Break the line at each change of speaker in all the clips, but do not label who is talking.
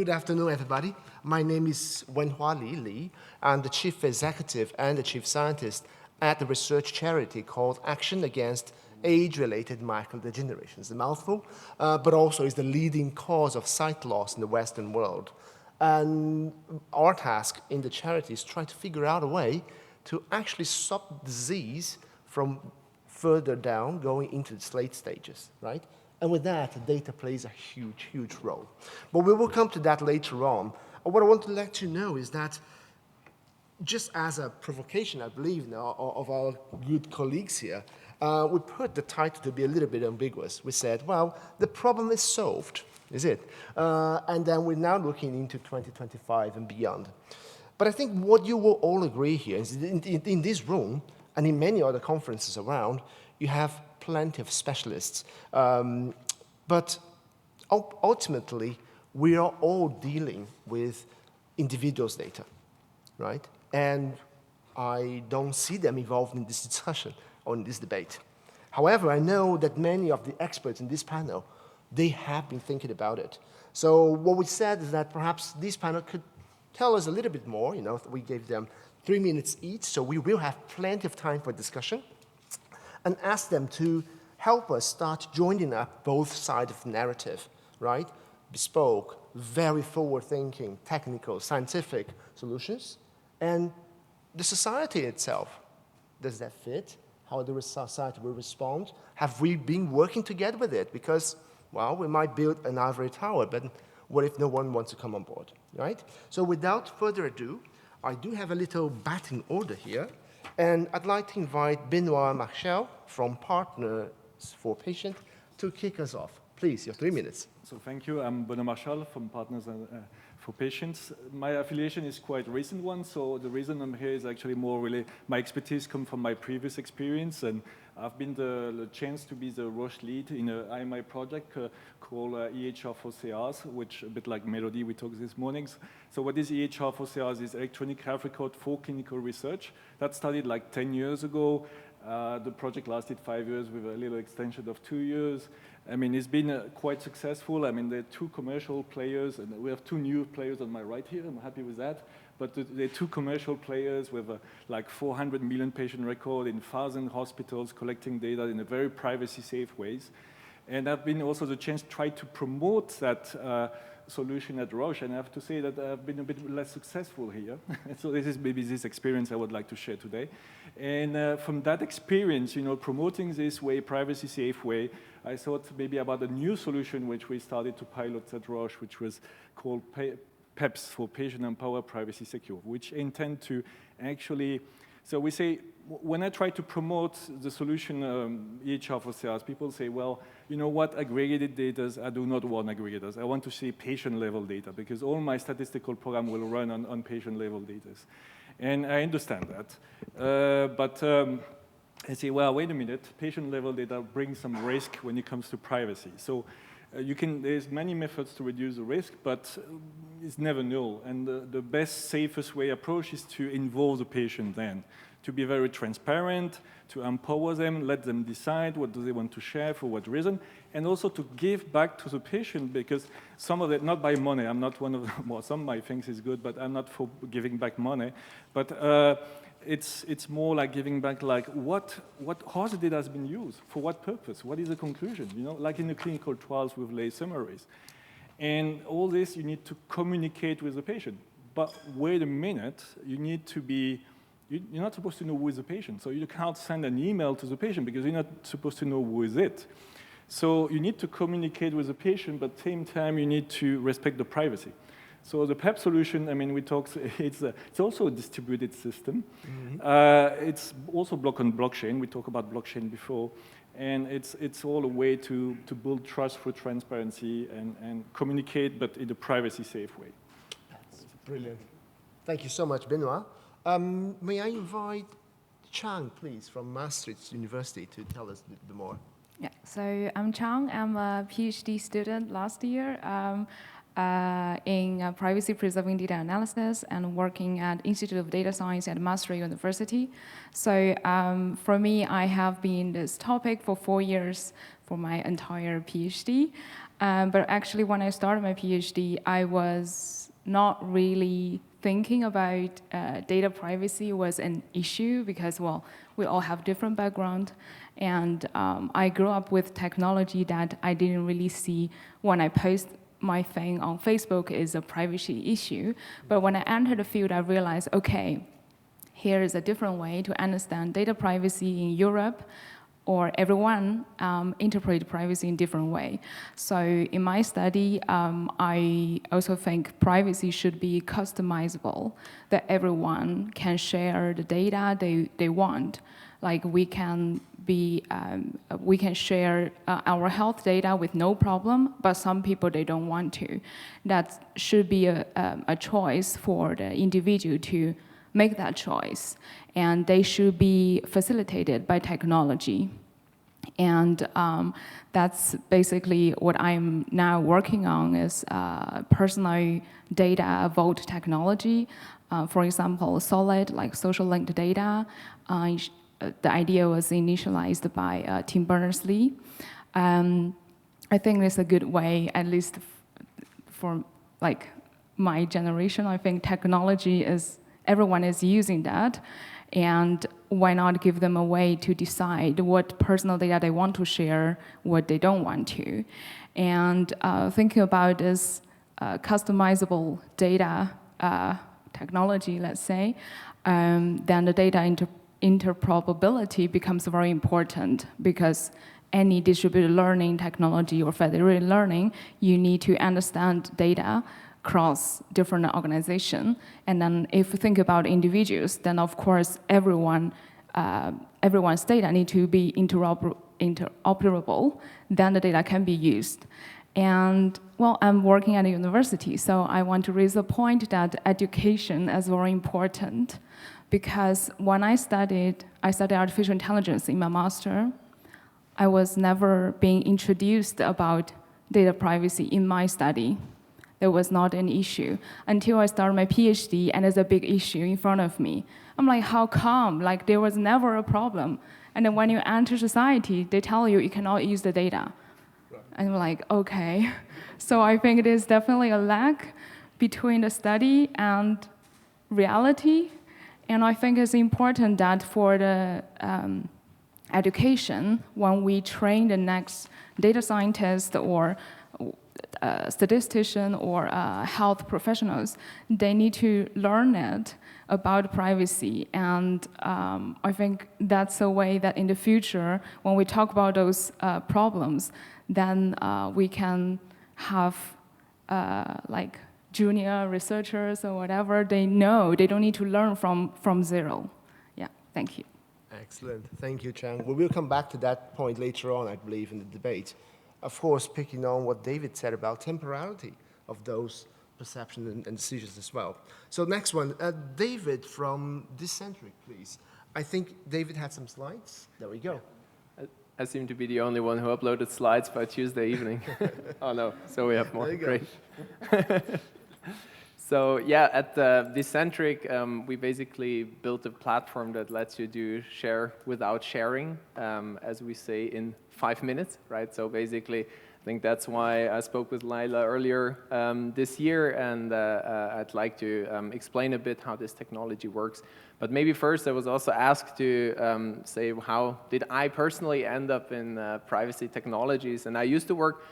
good afternoon, everybody. My name is Wenhua Li. I'm the Chief Executive and the Chief Scientist at the research charity called Action Against Age-Related Macular Degeneration. It's a mouthful, but also is the leading cause of sight loss in the Western world. And our task in the charity is try to figure out a way to actually stop disease from further down, going into its late stages, right? And with that, data plays a huge, huge role. But we will come to that later on. What I want to let you know is that just as a provocation, I believe, now, of our good colleagues here, we put the title to be a little bit ambiguous. We said, well, the problem is solved, is it? And then we're now looking into 2025 and beyond. But I think what you will all agree here is in this room and in many other conferences around, you have plenty of specialists. But ultimately, we are all dealing with individuals' data, right? And I don't see them involved in this discussion or in this debate. However, I know that many of the experts in this panel, they have been thinking about it. So what we said is that perhaps this panel could tell us a little bit more. You know, we gave them 3 minutes each, so we will have plenty of time for discussion, and ask them to help us start joining up both sides of the narrative, right? Bespoke, very forward-thinking, technical, scientific solutions, and the society itself. Does that fit? How the society will respond? Have we been working together with it? Because, well, we might build an ivory tower, but what if no one wants to come on board, right? So without further ado, I do have a little batting order here. And I'd like to invite Benoit Marchal from Partners for Patients to kick us off. Please, your 3 minutes.
So thank you. I'm Benoit Marchal from Partners for Patients. My affiliation is quite a recent one, so the reason I'm here is actually more really my expertise comes from my previous experience, and I've been the chance to be the Roche lead in an IMI project called EHR for CRs, which a bit like Melody we talked this morning. So what is EHR for CRs is electronic health record for clinical research. That started like 10 years ago. The project lasted 5 years with a little extension of 2 years. I mean, it's been quite successful. I mean, there are 2 commercial players, and we have 2 new players on my right here. I'm happy with that. But there are 2 commercial players with like 400 million patient record in 1,000 hospitals collecting data in a very privacy-safe ways. And I've been also the chance to try to promote that solution at Roche, and I have to say that I've been a bit less successful here. So this is maybe this experience I would like to share today. And from that experience, you know, promoting this way, privacy-safe way, I thought maybe about a new solution which we started to pilot at Roche, which was called PEPS, for Patient Empowered Privacy Secure, which intend to actually, so we say, when I try to promote the solution EHR for CRs, people say, well, you know what, aggregated data, I do not want aggregators. I want to see patient-level data, because all my statistical program will run on patient-level data. And I understand that. But I say, well, wait a minute, patient-level data brings some risk when it comes to privacy. So there's many methods to reduce the risk, but it's never null. And the best, safest way approach is to involve the patient then, to be very transparent, to empower them, let them decide what do they want to share, for what reason, and also to give back to the patient, because some of it, not by money, I'm not one of them, well, some might think is good, but I'm not for giving back money, but it's more like giving back, like how the data has been used, for what purpose, what is the conclusion, you know, like in the clinical trials with lay summaries. And all this, you need to communicate with the patient. But wait a minute, you need to be, you're not supposed to know who is the patient. So you can't send an email to the patient because you're not supposed to know who is it. So you need to communicate with the patient, but at the same time, you need to respect the privacy. So the PEP solution, I mean, we talked, it's also a distributed system. Mm-hmm. It's also on blockchain. We talked about blockchain before. And it's all a way to build trust for transparency and communicate, but in a privacy-safe way.
That's brilliant. Thank you so much, Benoit. May I invite Chang, please, from Maastricht University to tell us a little bit more.
Yeah, so I'm Chang. I'm a PhD student last year in privacy-preserving data analysis and working at Institute of Data Science at Maastricht University. So for me, I have been this topic for 4 years for my entire PhD. But actually, when I started my PhD, I was not really thinking about data privacy was an issue because, well, we all have different background. And I grew up with technology that I didn't really see when I post my thing on Facebook is a privacy issue. But when I entered the field, I realized, okay, here is a different way to understand data privacy in Europe, or everyone interpret privacy in different way. So in my study, I also think privacy should be customizable, that everyone can share the data they want. Like we can share our health data with no problem, but some people, they don't want to. That should be a choice for the individual to make that choice. And they should be facilitated by technology. And that's basically what I'm now working on is personal data vault technology. For example, solid, like social linked data. The idea was initialized by Tim Berners-Lee. I think it's a good way, at least for like my generation. I think technology is, everyone is using that. And why not give them a way to decide what personal data they want to share, what they don't want to. And thinking about this customizable data technology, let's say, then the data interoperability becomes very important because any distributed learning technology or federated learning, you need to understand data across different organizations. And then if we think about individuals, then of course everyone's data need to be interoperable, then the data can be used. And well, I'm working at a university, so I want to raise the point that education is very important because when I studied artificial intelligence in my master, I was never being introduced about data privacy in my study. There was not an issue until I started my PhD, and there's a big issue in front of me. I'm like, how come? Like, there was never a problem. And then when you enter society, they tell you cannot use the data. Right. And I'm like, okay. So I think it is definitely a lag between the study and reality. And I think it's important that for the education, when we train the next data scientist or statistician or health professionals, they need to learn it about privacy. And I think that's a way that in the future, when we talk about those problems, then we can have like junior researchers or whatever, they know, they don't need to learn from zero. Yeah, thank you.
Excellent, thank you, Chang. We will come back to that point later on, I believe, in the debate. Of course, picking on what David said about temporality of those perceptions and decisions as well. So next one, David from Decentric, please. I think David had some slides. There we go.
I seem to be the only one who uploaded slides by Tuesday evening. Oh no, so we have more.
There you go.
Great. So yeah, at Decentric, we basically built a platform that lets you do share without sharing, as we say, in 5 minutes, right? So basically, I think that's why I spoke with Laila earlier this year, and I'd like to explain a bit how this technology works. But maybe first, I was also asked to say how did I personally end up in privacy technologies, and I used to work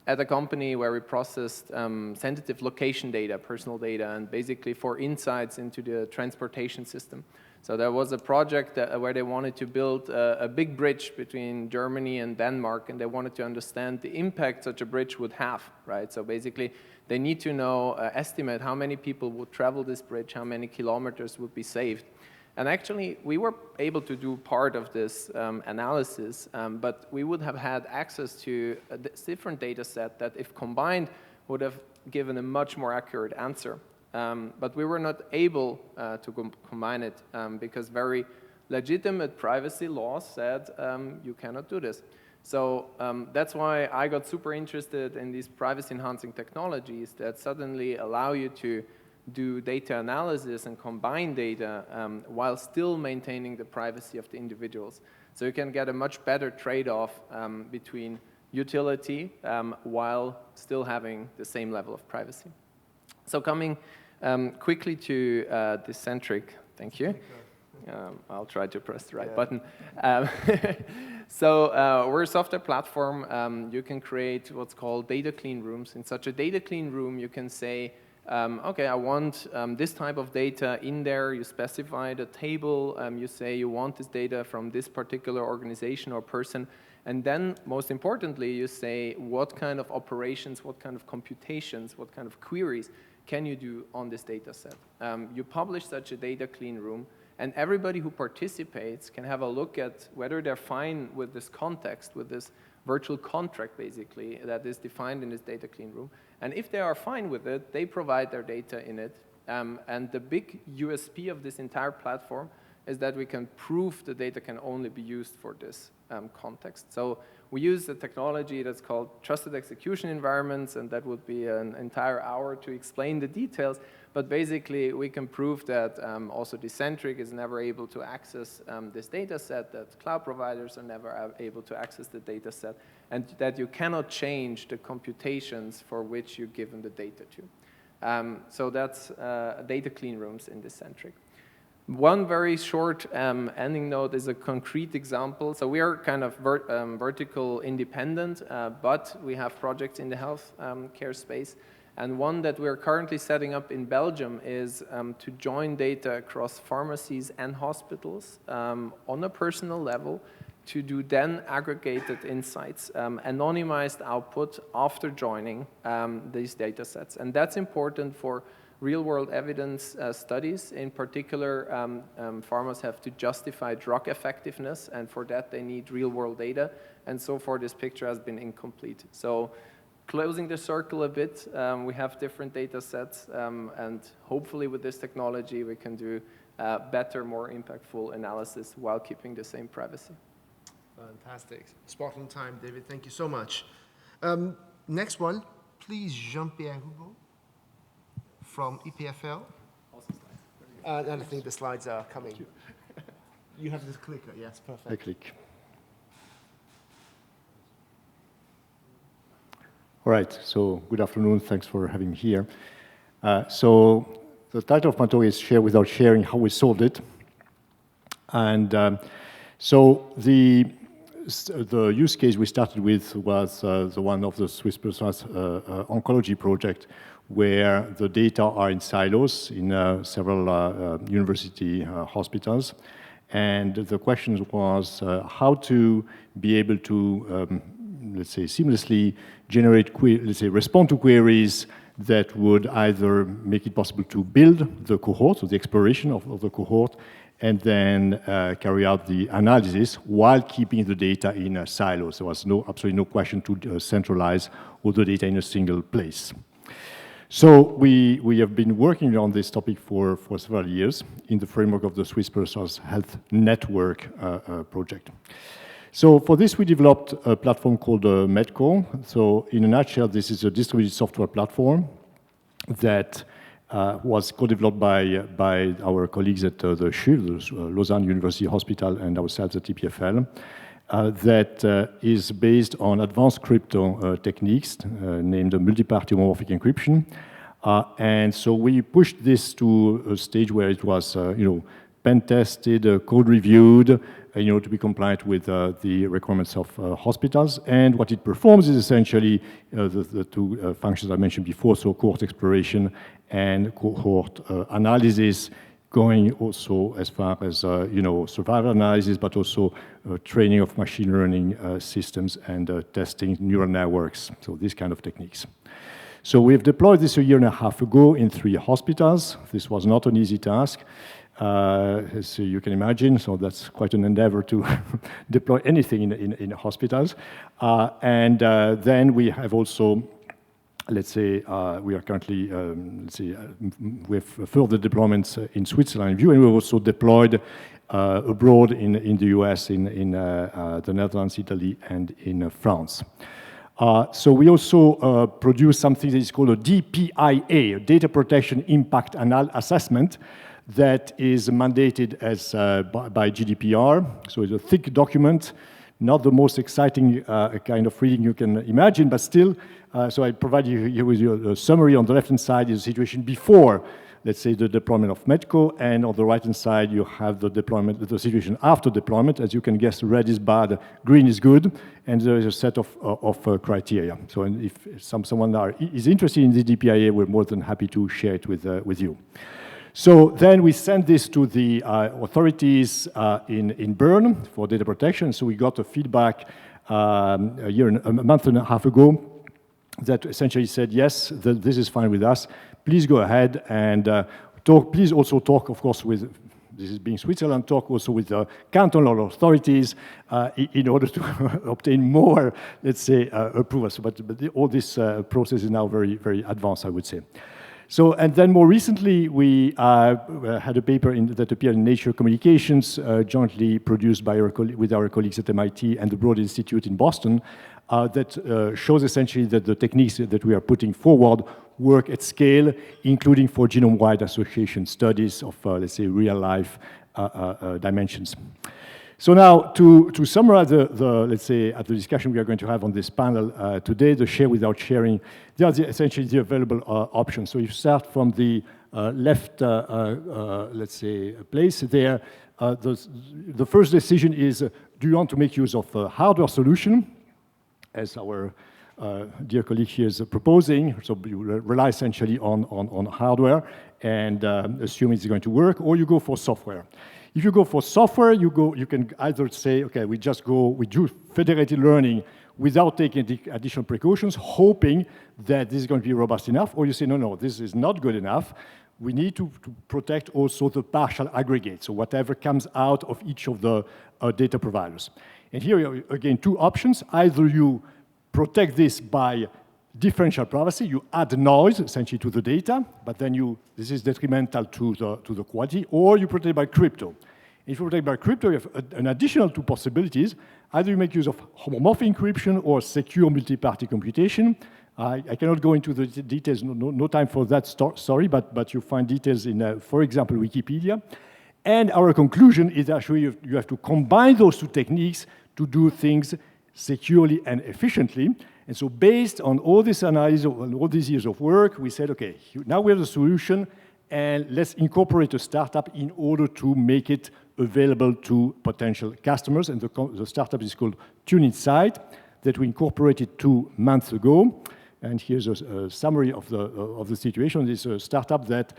at a company where we processed sensitive location data, personal data, and basically for insights into the transportation system. So there was a project where they wanted to build a big bridge between Germany and Denmark, and they wanted to understand the impact such a bridge would have, right? So basically, they need to know, estimate how many people would travel this bridge, how many kilometers would be saved. And actually, we were able to do part of this analysis, but we would have had access to a different data set that, if combined, would have given a much more accurate answer. But we were not able to combine it because very legitimate privacy laws said you cannot do this. So that's why I got super interested in these privacy-enhancing technologies that suddenly allow you to do data analysis and combine data while still maintaining the privacy of the individuals. So you can get a much better trade-off between utility while still having the same level of privacy. So coming quickly to the centric, thank you. I'll try to press the right button. So we're a software platform. You can create what's called data clean rooms. In such a data clean room, you can say, okay, I want this type of data in there. You specify the table. You say you want this data from this particular organization or person. And then, most importantly, you say what kind of operations, what kind of computations, what kind of queries can you do on this data set. You publish such a data clean room, and everybody who participates can have a look at whether they're fine with this context, with this virtual contract, basically, that is defined in this data clean room. And if they are fine with it, they provide their data in it. And the big USP of this entire platform is that we can prove the data can only be used for this context. So we use a technology that's called trusted execution environments, and that would be an entire hour to explain the details. But basically, we can prove that also Decentric is never able to access this data set, that cloud providers are never able to access the data set, and that you cannot change the computations for which you're given the data to. So that's data clean rooms in Decentric. One very short ending note is a concrete example. So we are kind of vertical independent, but we have projects in the health care space. And one that we're currently setting up in Belgium is to join data across pharmacies and hospitals on a personal level to do then aggregated insights, anonymized output after joining these data sets. And that's important for real-world evidence studies. In particular, pharmas have to justify drug effectiveness, and for that they need real-world data. And so far, this picture has been incomplete. So closing the circle a bit, we have different data sets, and hopefully with this technology, we can do better, more impactful analysis while keeping the same privacy.
Fantastic. Spot on time, David. Thank you so much. Next one, please, Jean-Pierre Hugo from EPFL. And I think the slides are coming. You have this clicker. Yes, perfect.
I click. All right, so good afternoon. Thanks for having me here. So the title of my talk is Share Without Sharing, How We Solved It. And so the use case we started with was the one of the Swiss Personalized Oncology project, where the data are in silos in several university hospitals. And the question was how to be able to, let's say, seamlessly generate, respond to queries that would either make it possible to build the cohort, so the exploration of the cohort, and then carry out the analysis while keeping the data in a silo. So there was absolutely no question to centralize all the data in a single place. So we have been working on this topic for several years in the framework of the Swiss Personalized Health Network project. So for this, we developed a platform called Medco. So in a nutshell, this is a distributed software platform that was co-developed by our colleagues at the CHU, the Lausanne University Hospital, and ourselves at EPFL, that is based on advanced crypto techniques named multi-party homomorphic encryption. And so we pushed this to a stage where it was, pen-tested, code-reviewed, to be compliant with the requirements of hospitals. And what it performs is essentially the two functions I mentioned before, so cohort exploration and cohort analysis, going also as far as, survival analysis, but also training of machine learning systems and testing neural networks, so these kind of techniques. So we've deployed this a year and a half ago in 3 hospitals. This was not an easy task. As you can imagine, so that's quite an endeavor to deploy anything in hospitals. And then we have also, let's say, we are currently, we have further deployments in Switzerland and we've also deployed abroad in the US, in the Netherlands, Italy, and in France. So we also produce something that is called a DPIA, a Data Protection Impact Assessment, that is mandated as by GDPR. So it's a thick document, Not the most exciting kind of reading you can imagine, but still, so I provide you here with your summary. On the left-hand side is the situation before, let's say, the deployment of Medco, and on the right-hand side, you have the deployment, the situation after deployment. As you can guess, red is bad, green is good, and there is a set of criteria. So if someone is interested in the DPIA, we're more than happy to share it with you. So then we sent this to the authorities in Bern for data protection. So we got a feedback a month and a half ago that essentially said, yes, this is fine with us. Please go ahead and please also talk, of course, with, this is being Switzerland, talk also with the cantonal authorities in order to obtain more, let's say, approvals. But all this process is now very, very advanced, I would say. So, and then more recently, we had a paper that appeared in Nature Communications, jointly produced by with our colleagues at MIT and the Broad Institute in Boston, that shows essentially that the techniques that we are putting forward work at scale, including for genome-wide association studies of, let's say, real-life dimensions. So now, to summarize let's say, the discussion we are going to have on this panel today, the share without sharing, they are essentially the available options. So you start from the left, let's say, place there. The first decision is, do you want to make use of a hardware solution, as our dear colleague here is proposing? So you rely essentially on hardware and assume it's going to work, or you go for software. If you go for software, you can either say, okay, we do federated learning without taking additional precautions, hoping that this is going to be robust enough, or you say, no, this is not good enough. We need to protect also the partial aggregate, so whatever comes out of each of the data providers. And here, you have, again, two options. Either you protect this by differential privacy, you add noise essentially to the data, but then this is detrimental to the quality, or you protect by crypto. If you protect by crypto, you have an additional two possibilities. Either you make use of homomorphic encryption or secure multi-party computation. I cannot go into the details, no time for that, sorry, but you find details in, for example, Wikipedia. And our conclusion is actually you have to combine those two techniques to do things securely and efficiently. And so based on all this analysis, on all these years of work, we said, okay, now we have the solution, and let's incorporate a startup in order to make it available to potential customers. And the startup is called TuneInsight, that we incorporated 2 months ago. And here's a summary of the situation. This is a startup that,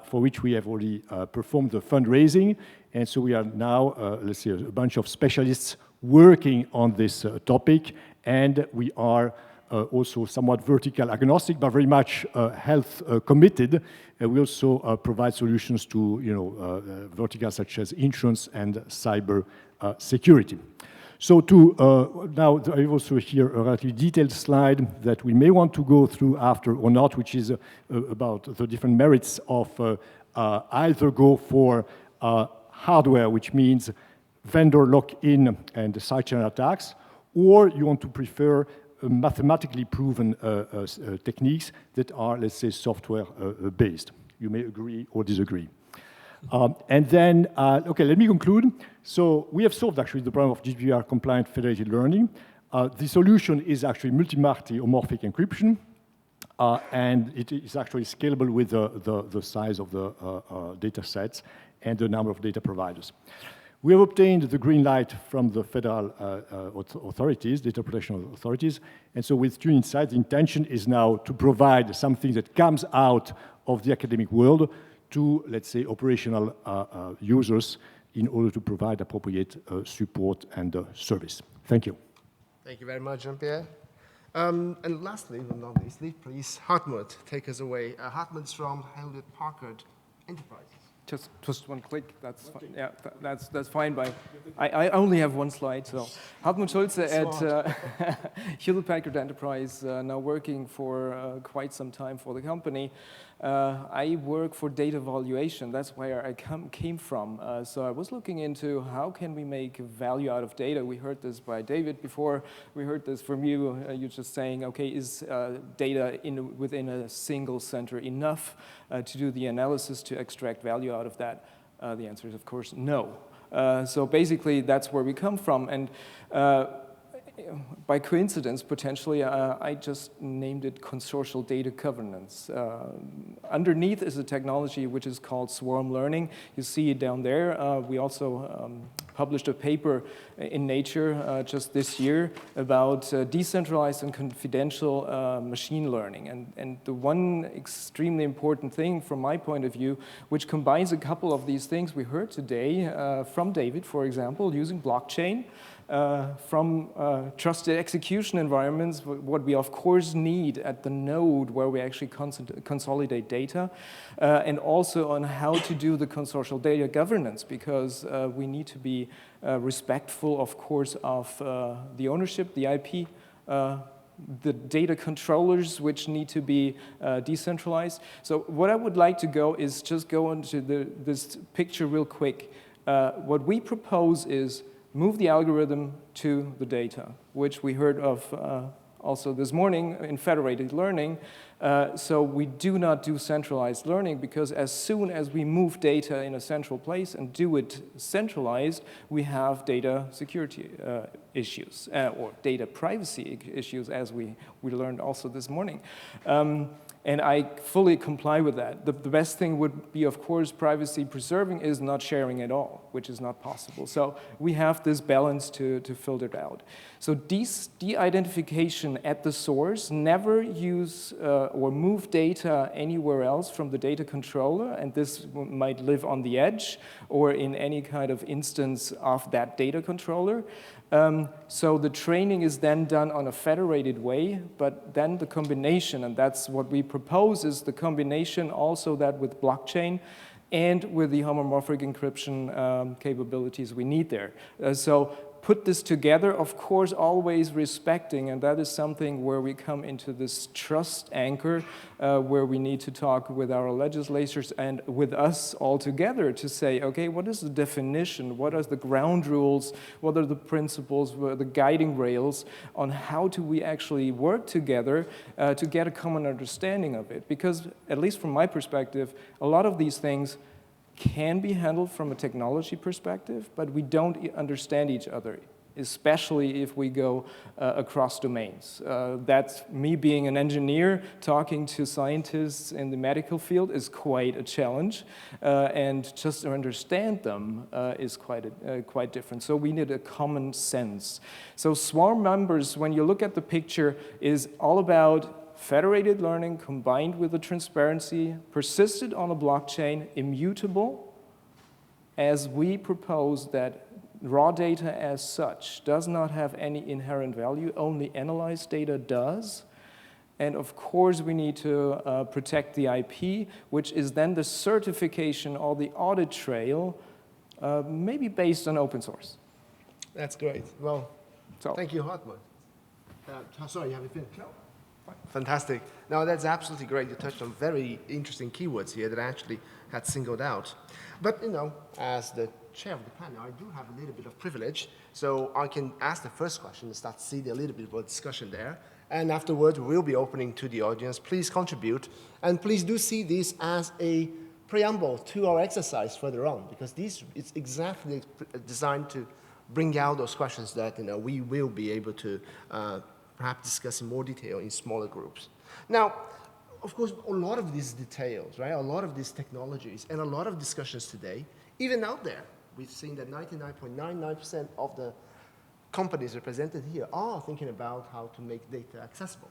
for which we have already performed the fundraising. And so we are now, let's say, a bunch of specialists working on this topic. And we are also somewhat vertical agnostic, but very much health committed. We also provide solutions to verticals such as insurance and cyber security. So now I have also here a relatively detailed slide that we may want to go through after or not, which is about the different merits of either go for hardware, which means vendor lock-in and side-channel attacks, or you want to prefer mathematically proven techniques that are, let's say, software-based. You may agree or disagree. And then, okay, let me conclude. So we have solved actually the problem of GDPR-compliant federated learning. The solution is actually multi-party homomorphic encryption, and it is actually scalable with the size of the data sets and the number of data providers. We have obtained the green light from the federal authorities, data protection authorities, and so with TuneInsight, the intention is now to provide something that comes out of the academic world to, let's say, operational users in order to provide appropriate support and service. Thank you.
Thank you very much, Jean-Pierre. And lastly, but not leastly, please, Hartmut, take us away. Hartmut's from Hewlett-Packard Enterprise.
Just one click. That's fine. Yeah, that's fine. I only have one slide. So Hartmut Schulze at Hewlett-Packard Enterprise, now working for quite some time for the company. I work for data valuation. That's where I came from. So I was looking into how can we make value out of data. We heard this by David before. We heard this from you. You're just saying, okay, is data within a single center enough to do the analysis to extract value out of that? The answer is, of course, no. So basically, that's where we come from. And by coincidence, potentially, I just named it consortial data governance. Underneath is a technology which is called swarm learning. You see it down there. We also published a paper in Nature just this year about decentralized and confidential machine learning. And the one extremely important thing from my point of view, which combines a couple of these things we heard today from David, for example, using blockchain, from trusted execution environments, what we of course need at the node where we actually consolidate data, and also on how to do the consortial data governance, because we need to be respectful, of course, of the ownership, the IP, the data controllers, which need to be decentralized. So what I would like to go is just go into this picture real quick. What we propose is move the algorithm to the data, which we heard of also this morning in federated learning. So we do not do centralized learning, because as soon as we move data in a central place and do it centralized, we have data security issues, or data privacy issues, as we learned also this morning. And I fully comply with that. The best thing would be, of course, privacy preserving is not sharing at all, which is not possible. So we have this balance to filter it out. So de-identification at the source, never use or move data anywhere else from the data controller, and this might live on the edge or in any kind of instance of that data controller. So the training is then done on a federated way, but then the combination, and that's what we propose, is the combination also that with blockchain and with the homomorphic encryption capabilities we need there. So put this together, of course, always respecting, and that is something where we come into this trust anchor, where we need to talk with our legislators and with us all together to say, okay, what is the definition? What are the ground rules? What are the principles, the guiding rails on how do we actually work together to get a common understanding of it? Because, at least from my perspective, a lot of these things can be handled from a technology perspective, but we don't understand each other, especially if we go across domains. That's me being an engineer, talking to scientists in the medical field is quite a challenge, and just to understand them is quite different. So we need a common sense. So swarm members, when you look at the picture, is all about federated learning combined with the transparency, persisted on a blockchain, immutable, as we propose that raw data as such does not have any inherent value, only analyzed data does. And of course, we need to protect the IP, which is then the certification or the audit trail, maybe based on open source.
That's great. Well, thank you, Hartmut. Sorry, you haven't finished? No. Fantastic. No, that's absolutely great. You touched on very interesting keywords here that I actually had singled out. But, you know, as the chair of the panel, I do have a little bit of privilege, so I can ask the first question and start seeing a little bit of a discussion there. And afterwards, we'll be opening to the audience. Please contribute, and please do see this as a preamble to our exercise further on, because it's exactly designed to bring out those questions that, you know, we will be able to perhaps discuss in more detail in smaller groups. Now, of course, a lot of these details, right, a lot of these technologies and a lot of discussions today, even out there, we've seen that 99.99% of the companies represented here are thinking about how to make data accessible.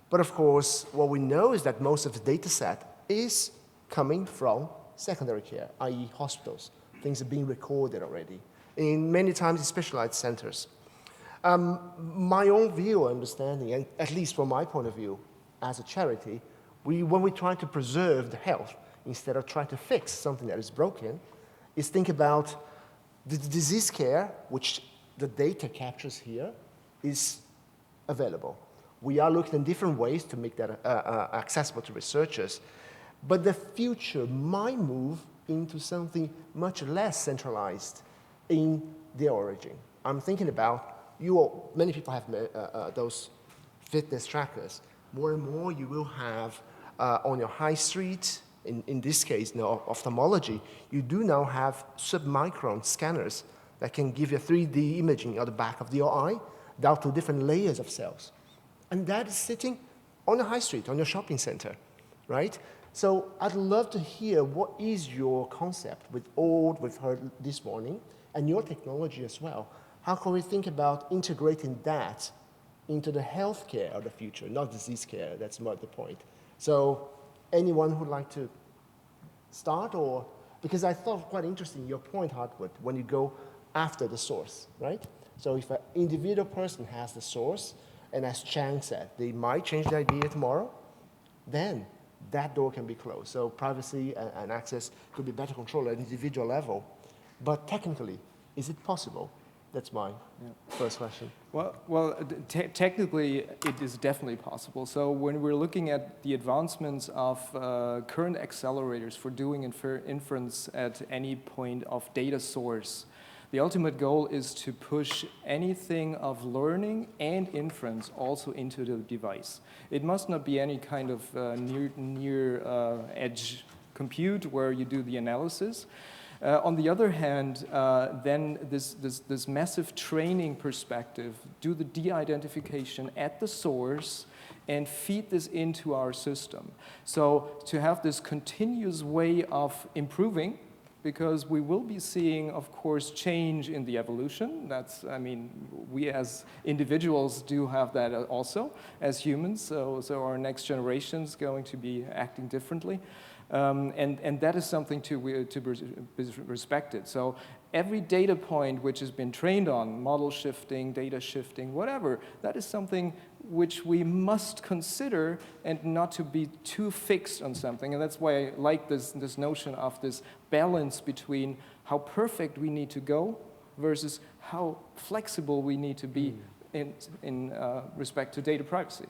But of course, what we know is that most of the data set is coming from secondary care, i.e. hospitals. Things are being recorded already, in many times in specialized centers. My own view or understanding, and at least from my point of view as a charity, when we try to preserve the health instead of trying to fix something that is broken, is think about the disease care, which the data captures here, is available. We are looking at different ways to make that accessible to researchers, but the future might move into something much less centralized in the origin. I'm thinking about many people have those fitness trackers. More and more you will have on your high street, in this case, ophthalmology, you do now have submicron scanners that can give you 3D imaging of the back of your eye down to different layers of cells. And that is sitting on the high street, on your shopping center, right? So I'd love to hear what is your concept with all we've heard this morning and your technology as well. How can we think about integrating that into the healthcare of the future, not disease care? That's not the point. So anyone who'd like to start, or because I thought quite interesting your point, Hartwood, when you go after the source, right? So if an individual person has the source, and as Chang said, they might change the idea tomorrow, then that door can be closed. So privacy and access could be better controlled at an individual level. But technically, is it possible? That's my first question.
Well, technically, it is definitely possible. So when we're looking at the advancements of current accelerators for doing inference at any point of data source, the ultimate goal is to push anything of learning and inference also into the device. It must not be any kind of near edge compute where you do the analysis. On the other hand, then this massive training perspective, do the de-identification at the source and feed this into our system. So to have this continuous way of improving, because we will be seeing, of course, change in the evolution. That's, I mean, we as individuals do have that also as humans, so our next generation is going to be acting differently. And that is something to be respected. So every data point which has been trained on, model shifting, data shifting, whatever, that is something which we must consider and not to be too fixed on something. And that's why I like this notion of this balance between how perfect we need to go versus how flexible we need to be in respect to data privacy.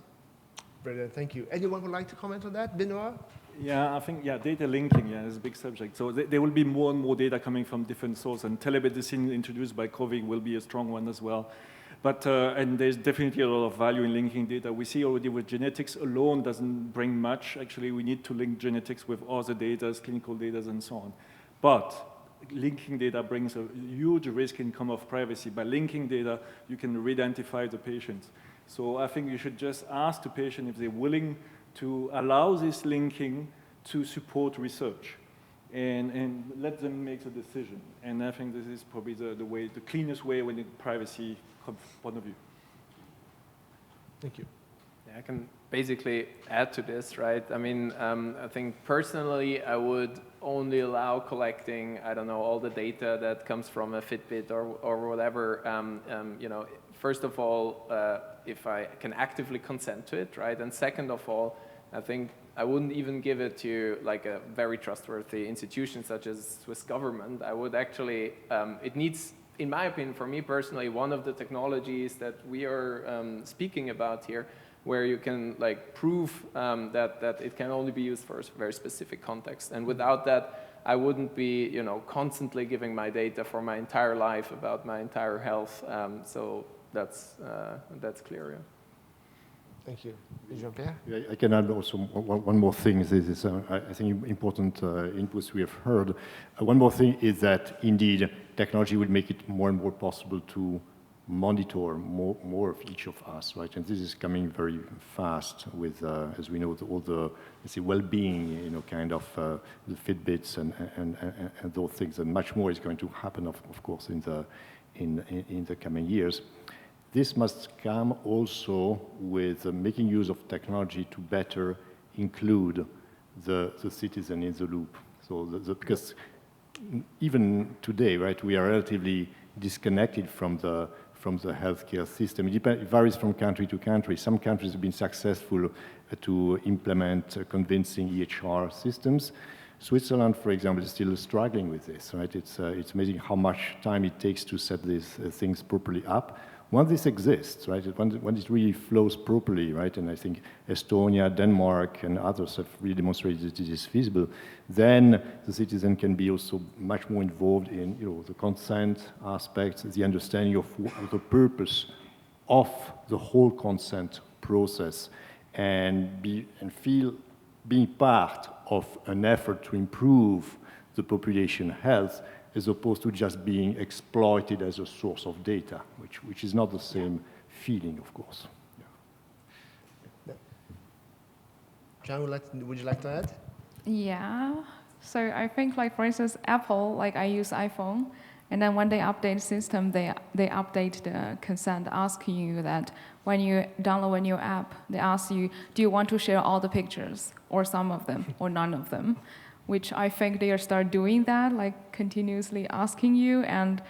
Brilliant, thank you. Anyone would like to comment on that? Benoit?
Yeah, I think, data linking, is a big subject. So there will be more and more data coming from different sources, and telemedicine introduced by COVID will be a strong one as well. But, and there's definitely a lot of value in linking data. We see already with genetics alone doesn't bring much. Actually, we need to link genetics with other data, clinical data, and so on. But linking data brings a huge risk in terms of privacy. By linking data, you can re-identify the patient. So I think you should just ask the patient if they're willing to allow this linking to support research and let them make the decision. And I think this is probably the cleanest way when it privacy point of view.
Thank you.
Yeah, I can basically add to this, right? I mean, I think personally, I would only allow collecting, I don't know, all the data that comes from a Fitbit or whatever, you know, first of all, if I can actively consent to it, right? And second of all, I think I wouldn't even give it to like a very trustworthy institution such as Swiss government. I would actually, it needs, in my opinion, for me personally, one of the technologies that we are speaking about here, where you can like prove that it can only be used for a very specific context. And without that, I wouldn't be, you know, constantly giving my data for my entire life about my entire health. So that's clear. Yeah.
Thank you. Jean-Pierre?
I can add also one more thing. This is, I think, important inputs we have heard. One more thing is that, indeed, technology will make it more and more possible to monitor more of each of us, right? And this is coming very fast with, as we know, all the, let's say, well-being, you know, kind of the Fitbits and those things, and much more is going to happen, of course, in the coming years. This must come also with making use of technology to better include the citizen in the loop. So because even today, right, we are relatively disconnected from the healthcare system. It varies from country to country. Some countries have been successful to implement convincing EHR systems. Switzerland, for example, is still struggling with this, right? It's amazing how much time it takes to set these things properly up. Once this exists, right, when it really flows properly, right, and I think Estonia, Denmark, and others have really demonstrated that it is feasible, then the citizen can be also much more involved in, you know, the consent aspects, the understanding of the purpose of the whole consent process, and feel being part of an effort to improve the population health, as opposed to just being exploited as a source of data, which is not the same feeling, of course.
John, would you like to add?
Yeah. So I think, like, for instance, Apple, like, I use iPhone, and then when they update the system, they update the consent, asking you that when you download a new app, they ask you, do you want to share all the pictures, or some of them, or none of them? Which I think they start doing that, like, continuously asking you, and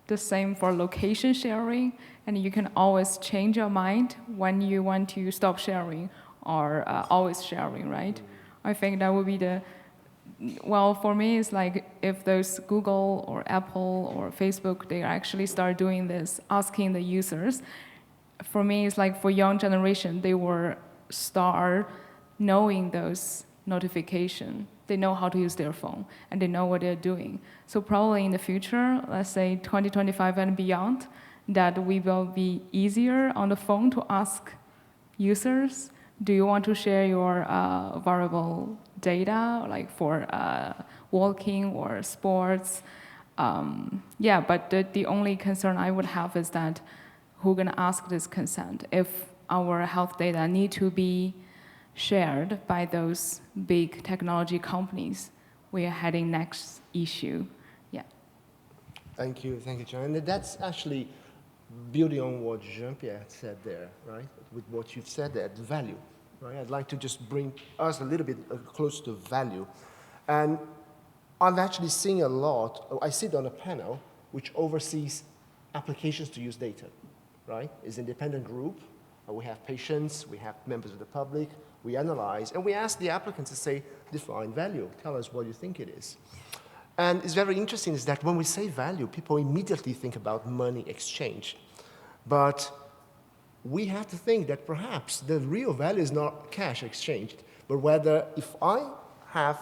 the same for location sharing, and you can always change your mind when you want to stop sharing or always sharing, right? I think that would be the, well, for me, it's like if those Google or Apple or Facebook, they actually start doing this, asking the users, for me, it's like for young generation, they will start knowing those notifications. They know how to use their phone, and they know what they're doing. So probably in the future, let's say 2025 and beyond, that we will be easier on the phone to ask users, do you want to share your variable data, like for walking or sports? Yeah, but the only concern I would have is that who's gonna ask this consent? If our health data need to be shared by those big technology companies, we are heading next issue. Yeah.
Thank you, John. And that's actually building on what Jean-Pierre said there, right? With what you've said there, the value, right? I'd like to just bring us a little bit close to value. And I'm actually seeing a lot, I sit on a panel which oversees applications to use data, right? It's an independent group. We have patients, we have members of the public, we analyze, and we ask the applicants to say, define value, tell us what you think it is. And it's very interesting is that when we say value, people immediately think about money exchange. But we have to think that perhaps the real value is not cash exchanged, but whether if I have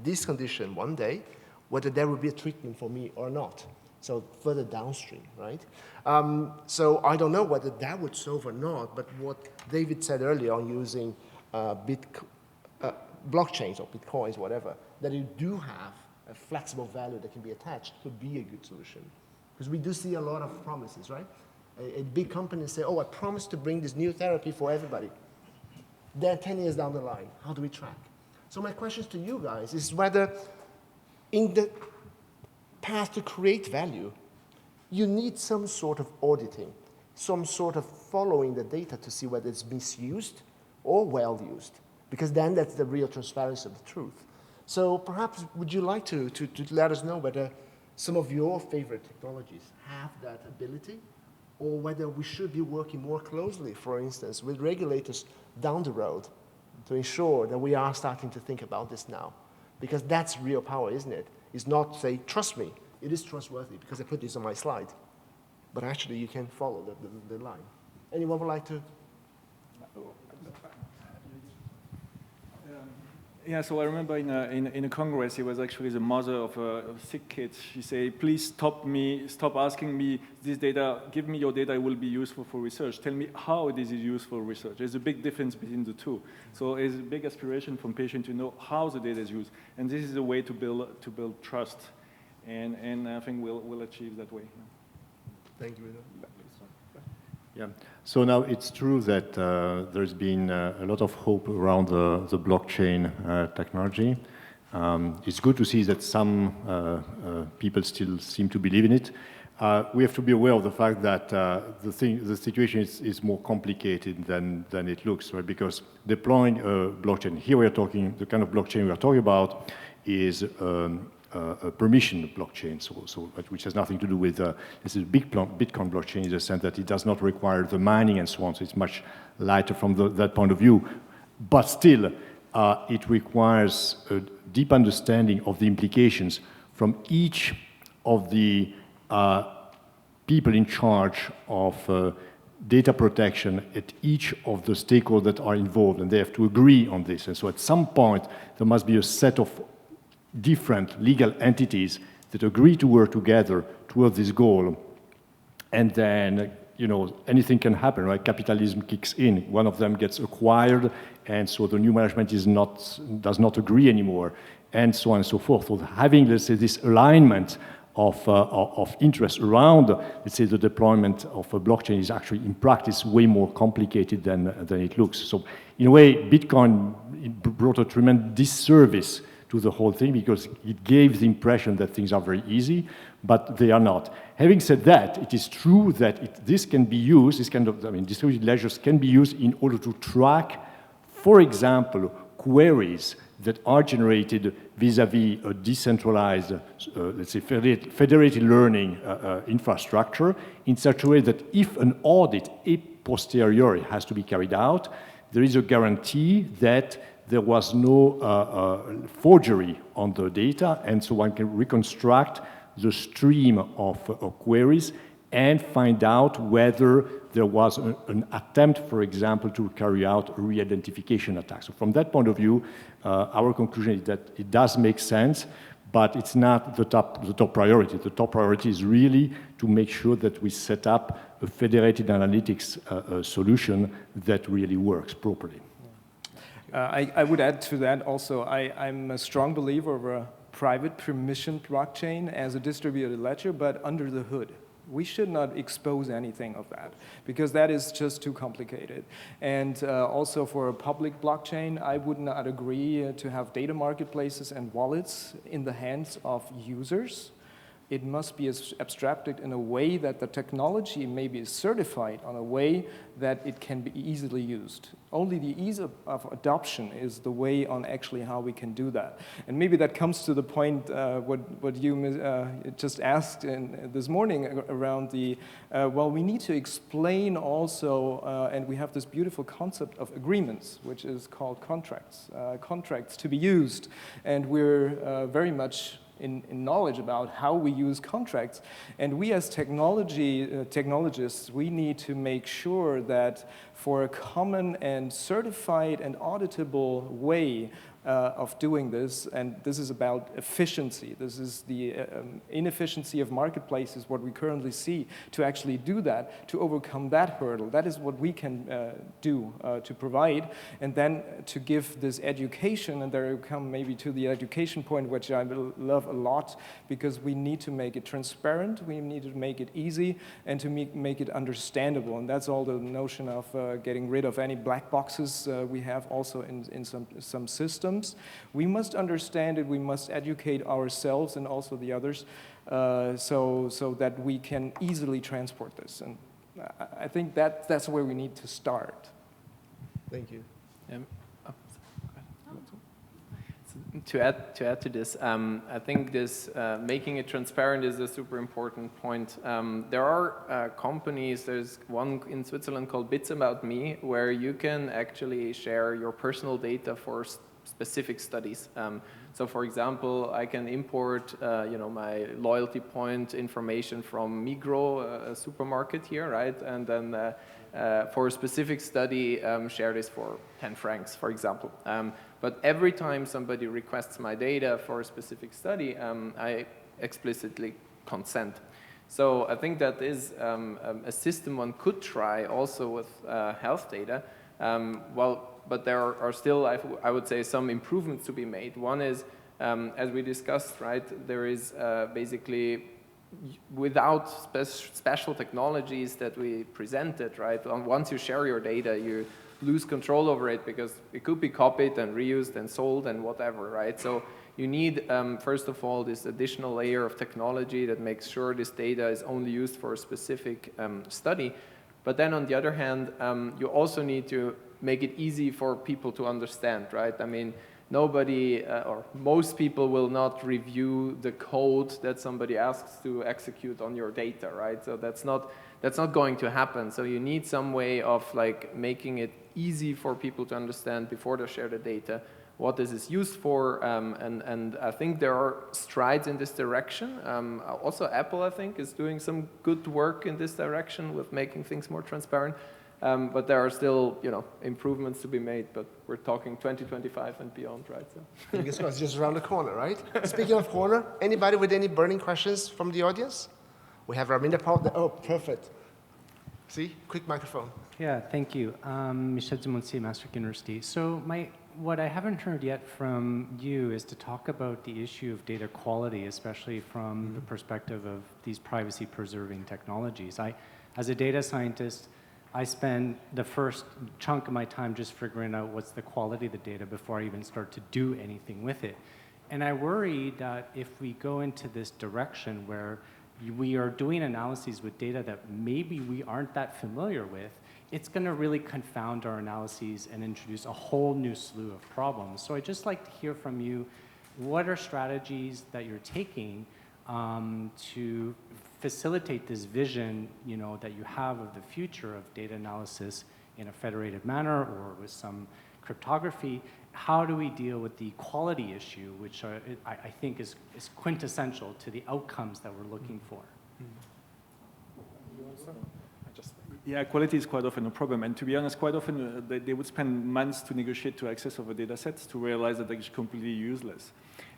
this condition one day, whether there will be a treatment for me or not. So further downstream, right? So I don't know whether that would solve or not, but what David said earlier on using blockchains or bitcoins, whatever, that you do have a flexible value that can be attached could be a good solution. Because we do see a lot of promises, right? A big company say, oh, I promise to bring this new therapy for everybody. Then 10 years down the line, how do we track? So my question to you guys is whether in the path to create value, you need some sort of auditing, some sort of following the data to see whether it's misused or well used, because then that's the real transparency of the truth. So perhaps would you like to let us know whether some of your favorite technologies have that ability, or whether we should be working more closely, for instance, with regulators down the road to ensure that we are starting to think about this now. Because that's real power, isn't it? It's not say, trust me, it is trustworthy because I put this on my slide. But actually you can follow the line. Anyone would like to?
Yeah, so I remember in a congress, it was actually the mother of a sick kid. She said, please stop asking me this data, give me your data, it will be useful for research. Tell me how this is useful for research. There's a big difference between the two. So there's a big aspiration from patients to know how the data is used. And this is a way to build trust. And I think we'll achieve that way.
Thank you.
Yeah. So now it's true that there's been a lot of hope around the blockchain technology. It's good to see that some people still seem to believe in it. We have to be aware of the fact that the situation is more complicated than it looks, right? Because deploying a blockchain, here we are talking, the kind of blockchain we are talking about is a permission blockchain, which has nothing to do with this is Bitcoin blockchain in the sense that it does not require the mining and so on, so it's much lighter from that point of view. But still, it requires a deep understanding of the implications from each of the people in charge of data protection at each of the stakeholders that are involved, and they have to agree on this. And so at some point, there must be a set of different legal entities that agree to work together towards this goal, and then you know, anything can happen, right? Capitalism kicks in. One of them gets acquired, and so the new management does not agree anymore, and so on and so forth. So having, let's say, this alignment of interest around, let's say, the deployment of a blockchain is actually, in practice, way more complicated than it looks. So in a way, Bitcoin brought a tremendous disservice to the whole thing because it gave the impression that things are very easy, but they are not. Having said that, it is true that this can be used, this kind of, I mean, distributed ledgers can be used in order to track, for example, queries that are generated vis-à-vis a decentralized, let's say, federated learning infrastructure in such a way that if an audit a posteriori has to be carried out, there is a guarantee that there was no forgery on the data, and so one can reconstruct the stream of queries and find out whether there was an attempt, for example, to carry out a re-identification attack. So from that point of view, our conclusion is that it does make sense, but it's not the top priority. The top priority is really to make sure that we set up a federated analytics solution that really works properly.
I would add to that also, I'm a strong believer of a private permissioned blockchain as a distributed ledger, but under the hood. We should not expose anything of that because that is just too complicated. And also for a public blockchain, I would not agree to have data marketplaces and wallets in the hands of users. It must be abstracted in a way that the technology maybe is certified on a way that it can be easily used. Only the ease of adoption is the way on actually how we can do that. And maybe that comes to the point what you just asked this morning around the, well, we need to explain also, and we have this beautiful concept of agreements, which is called contracts, contracts to be used. And we're very much in knowledge about how we use contracts. And we as technologists, we need to make sure that for a common and certified and auditable way of doing this, and this is about efficiency. This is the inefficiency of marketplaces, what we currently see, to actually do that, to overcome that hurdle. That is what we can do to provide, and then to give this education, and there we come maybe to the education point, which I love a lot, because we need to make it transparent, we need to make it easy, and to make it understandable, and that's all the notion of getting rid of any black boxes we have also in some systems. We must understand it, we must educate ourselves and also the others so that we can easily transport this. And I think that's where we need to start.
Thank you.
To add to this, I think this making it transparent is a super important point. There are companies, there's one in Switzerland called Bits About Me, where you can actually share your personal data for specific studies. So for example, I can import my loyalty point information from Migros, a supermarket here, right? And then for a specific study, share this for 10 francs, for example. But every time somebody requests my data for a specific study, I explicitly consent. So I think that is a system one could try also with health data. But there are still, I would say, some improvements to be made. One is, as we discussed, right, there is basically, without special technologies that we presented, right, once you share your data, you lose control over it because it could be copied and reused and sold and whatever, right? So you need, first of all, this additional layer of technology that makes sure this data is only used for a specific study. But then on the other hand, you also need to make it easy for people to understand, right? I mean, nobody or most people will not review the code that somebody asks to execute on your data, right? So that's not going to happen. So you need some way of like making it easy for people to understand before they share the data what this is used for, and I think there are strides in this direction. Also Apple, I think, is doing some good work in this direction with making things more transparent. But there are still, improvements to be made. But we're talking 2025 and beyond, right? So.
It's just around the corner, right? Speaking of corner, anybody with any burning questions from the audience? We have Raminda Paul. Oh, perfect. See, quick microphone.
Yeah, thank you. Michel Dumontier, Maastricht University. So what I haven't heard yet from you is to talk about the issue of data quality, especially from the perspective of these privacy-preserving technologies. As a data scientist, I spend the first chunk of my time just figuring out what's the quality of the data before I even start to do anything with it. And I worry that if we go into this direction where we are doing analyses with data that maybe we aren't that familiar with, it's going to really confound our analyses and introduce a whole new slew of problems. So I'd just like to hear from you, what are strategies that you're taking to facilitate this vision, that you have of the future of data analysis in a federated manner or with some cryptography? How do we deal with the quality issue, which I think is quintessential to the outcomes that we're looking for?
Yeah, quality is quite often a problem. And to be honest, quite often they would spend months to negotiate to access over data sets to realize that it's completely useless.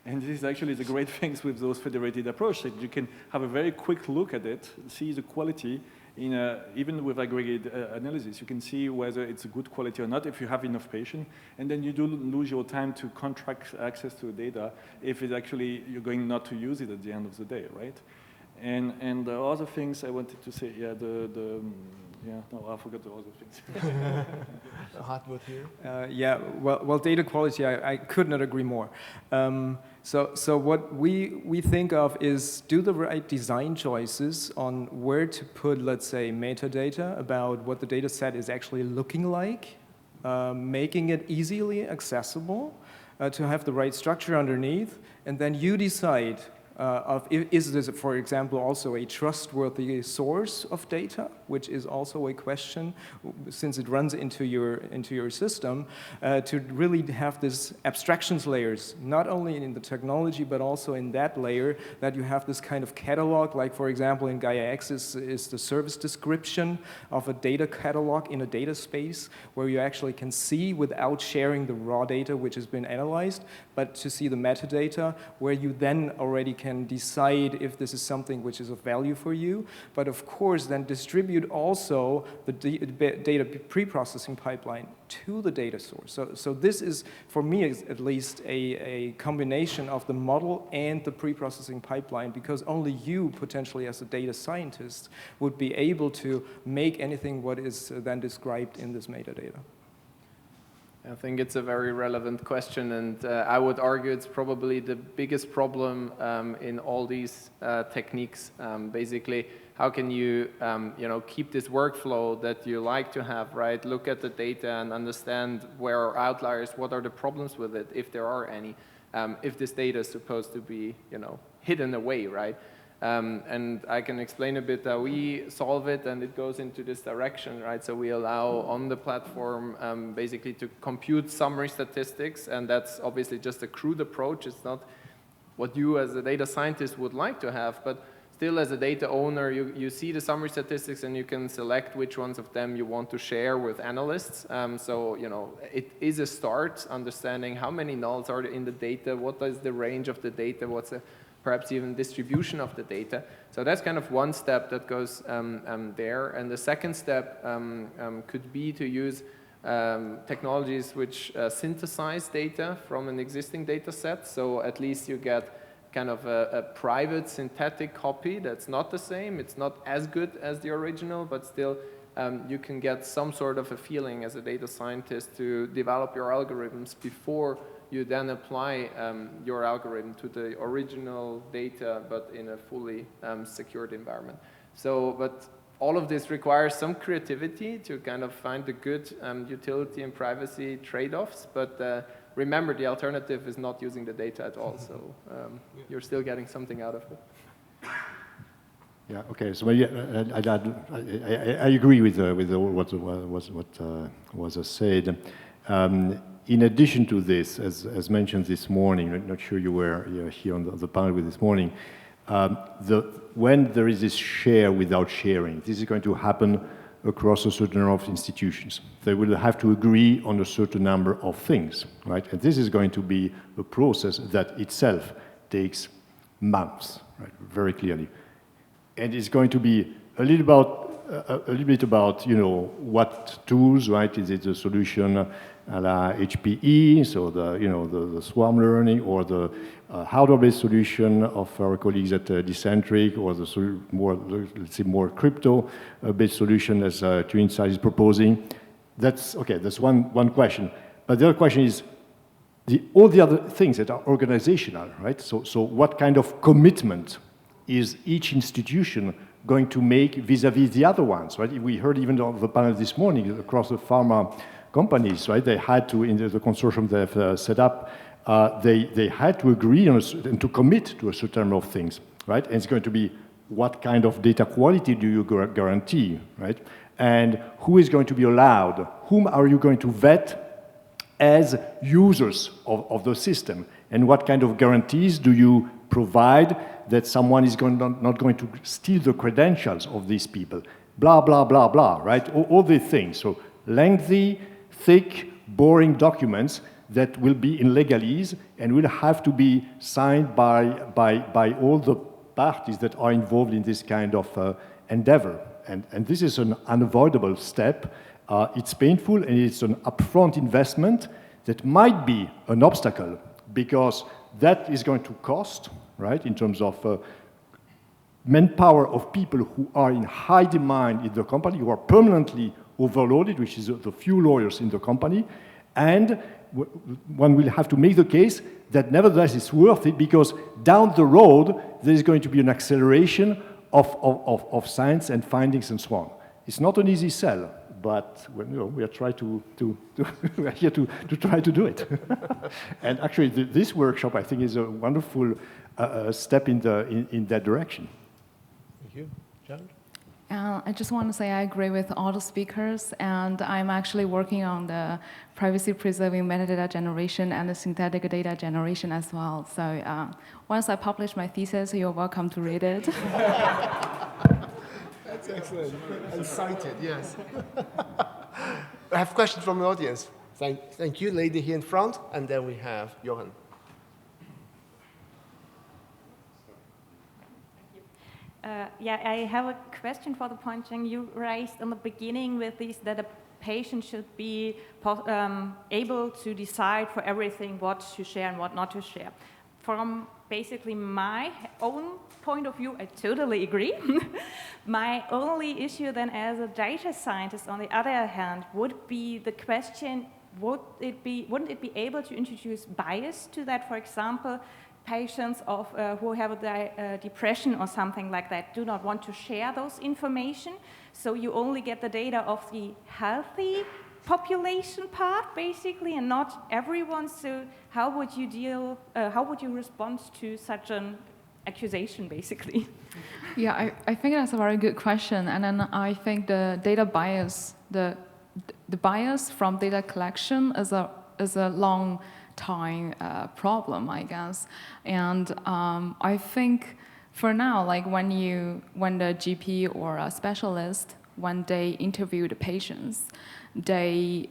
And this is actually the great things with those federated approach, that you can have a very quick look at it, see the quality, even with aggregate analysis. You can see whether it's a good quality or not if you have enough patience. And then you don't lose your time to contract access to the data if it's actually you're going not to use it at the end of the day, right? And the other things I wanted to say, I forgot the other things.
Hartmut here.
Well, data quality, I could not agree more. So what we think of is do the right design choices on where to put, let's say, metadata about what the data set is actually looking like, making it easily accessible, to have the right structure underneath, and then you decide is this, for example, also a trustworthy source of data, which is also a question, since it runs into your system, to really have this abstractions layers, not only in the technology, but also in that layer, that you have this kind of catalog, like, for example, in Gaia X is the service description of a data catalog in a data space, where you actually can see without sharing the raw data which has been analyzed, but to see the metadata, where you then already can decide if this is something which is of value for you, but of course then distribute also the data pre-processing pipeline to the data source. So this is, for me at least, a combination of the model and the pre-processing pipeline, because only you, potentially as a data scientist, would be able to make anything what is then described in this metadata.
I think it's a very relevant question, and I would argue it's probably the biggest problem in all these techniques. Basically, how can you, keep this workflow that you like to have, right? Look at the data and understand where are outliers, what are the problems with it, if there are any, if this data is supposed to be, hidden away, right? And I can explain a bit how we solve it, and it goes into this direction, right? So we allow on the platform basically to compute summary statistics, and that's obviously just a crude approach. It's not what you as a data scientist would like to have, but still as a data owner, you see the summary statistics and you can select which ones of them you want to share with analysts. So, it is a start, understanding how many nulls are in the data, what is the range of the data, what's the perhaps even distribution of the data. So that's kind of one step that goes there. And the second step could be to use technologies which synthesize data from an existing data set. So at least you get kind of a private synthetic copy that's not the same. It's not as good as the original, but still you can get some sort of a feeling as a data scientist to develop your algorithms before you then apply your algorithm to the original data, but in a fully secured environment. So, but all of this requires some creativity to kind of find the good utility and privacy trade-offs, but remember, the alternative is not using the data at all, so you're still getting something out of it.
Yeah. Okay. So I agree with what was said. In addition to this, as mentioned this morning, I'm not sure you were here on the panel with this morning, when there is this share without sharing, this is going to happen across a certain number of institutions. They will have to agree on a certain number of things, right? And this is going to be a process that itself takes months, right? Very clearly. And it's going to be a little a little bit about, what tools, right? Is it a solution a la HPE, so the swarm learning, or the hardware-based solution of our colleagues at Decentric, or the more crypto-based solution as TuneSize is proposing? That's one question. But the other question is all the other things that are organizational, right? So what kind of commitment is each institution going to make vis-a-vis the other ones, right? We heard even on the panel this morning across the pharma companies, right? They had to, in the consortium they've set up, they had to agree on and to commit to a certain number of things, right? And it's going to be what kind of data quality do you guarantee, right? And who is going to be allowed? Whom are you going to vet as users of the system? And what kind of guarantees do you provide that someone is not going to steal the credentials of these people? Blah, blah, blah, blah, right? All these things. So lengthy, thick, boring documents that will be in legalese and will have to be signed by all the parties that are involved in this kind of endeavor. And this is an unavoidable step. It's painful, and it's an upfront investment that might be an obstacle, because that is going to cost, right, in terms of manpower of people who are in high demand in the company, who are permanently overloaded, which is the few lawyers in the company, and one will have to make the case that nevertheless it's worth it, because down the road there is going to be an acceleration of science and findings and so on. It's not an easy sell, but we are we are here to try to do it. And actually, this workshop, I think, is a wonderful step in that direction.
Thank you, John.
I just want to say I agree with all the speakers, and I'm actually working on the privacy-preserving metadata generation and the synthetic data generation as well. So once I publish my thesis, you're welcome to read it.
That's excellent. And cited, yes. I have questions from the audience. Thank you, lady here in front, and then we have Johan.
I have a question for the point you raised in the beginning with this, that a patient should be able to decide for everything what to share and what not to share. From basically my own point of view, I totally agree. My only issue then as a data scientist, on the other hand, would be the question, wouldn't it be able to introduce bias to that? For example, patients who have a depression or something like that do not want to share those information, so you only get the data of the healthy population part, basically, and not everyone. So how would you respond to such an accusation, basically?
Yeah, I think that's a very good question, and then I think the data bias, the bias from data collection is a long time problem, I guess. And I think for now, like when the GP or a specialist, when they interview the patients, they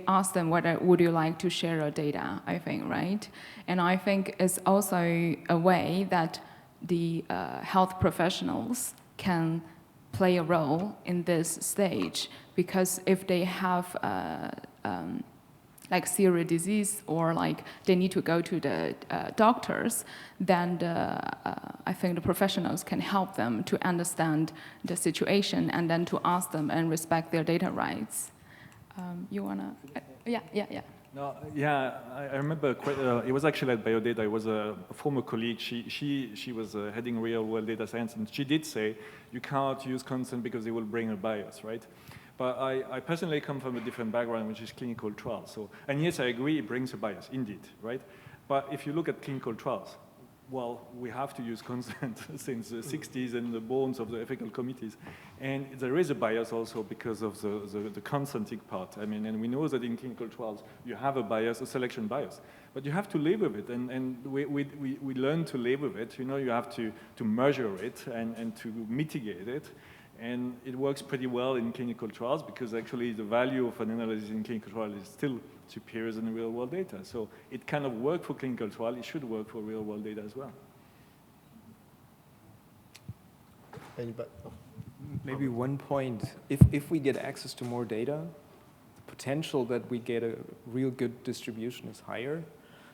ask them whether would you like to share your data, I think, right? And I think it's also a way that the health professionals can play a role in this stage, because if they have like serious disease, or like they need to go to the doctors, then I think the professionals can help them to understand the situation and then to ask them and respect their data rights. You wanna? Yeah.
No, yeah, I remember it was actually at Biodata. It was a former colleague. She was heading real world data science, and she did say you can't use consent because it will bring a bias, right? But I personally come from a different background, which is clinical trials. So, and yes, I agree, it brings a bias, indeed, right? But if you look at clinical trials, well, we have to use consent since the 60s and the bones of the ethical committees. And there is a bias also because of the consenting part. I mean, and we know that in clinical trials, you have a bias, a selection bias. But you have to live with it, and we learn to live with it. You know, you have to measure it and to mitigate it. And it works pretty well in clinical trials, because actually the value of an analysis in clinical trial is still superior than real-world data. So it kind of works for clinical trial. It should work for real-world data as well.
Anybody?
Maybe one point, if we get access to more data, the potential that we get a real good distribution is higher.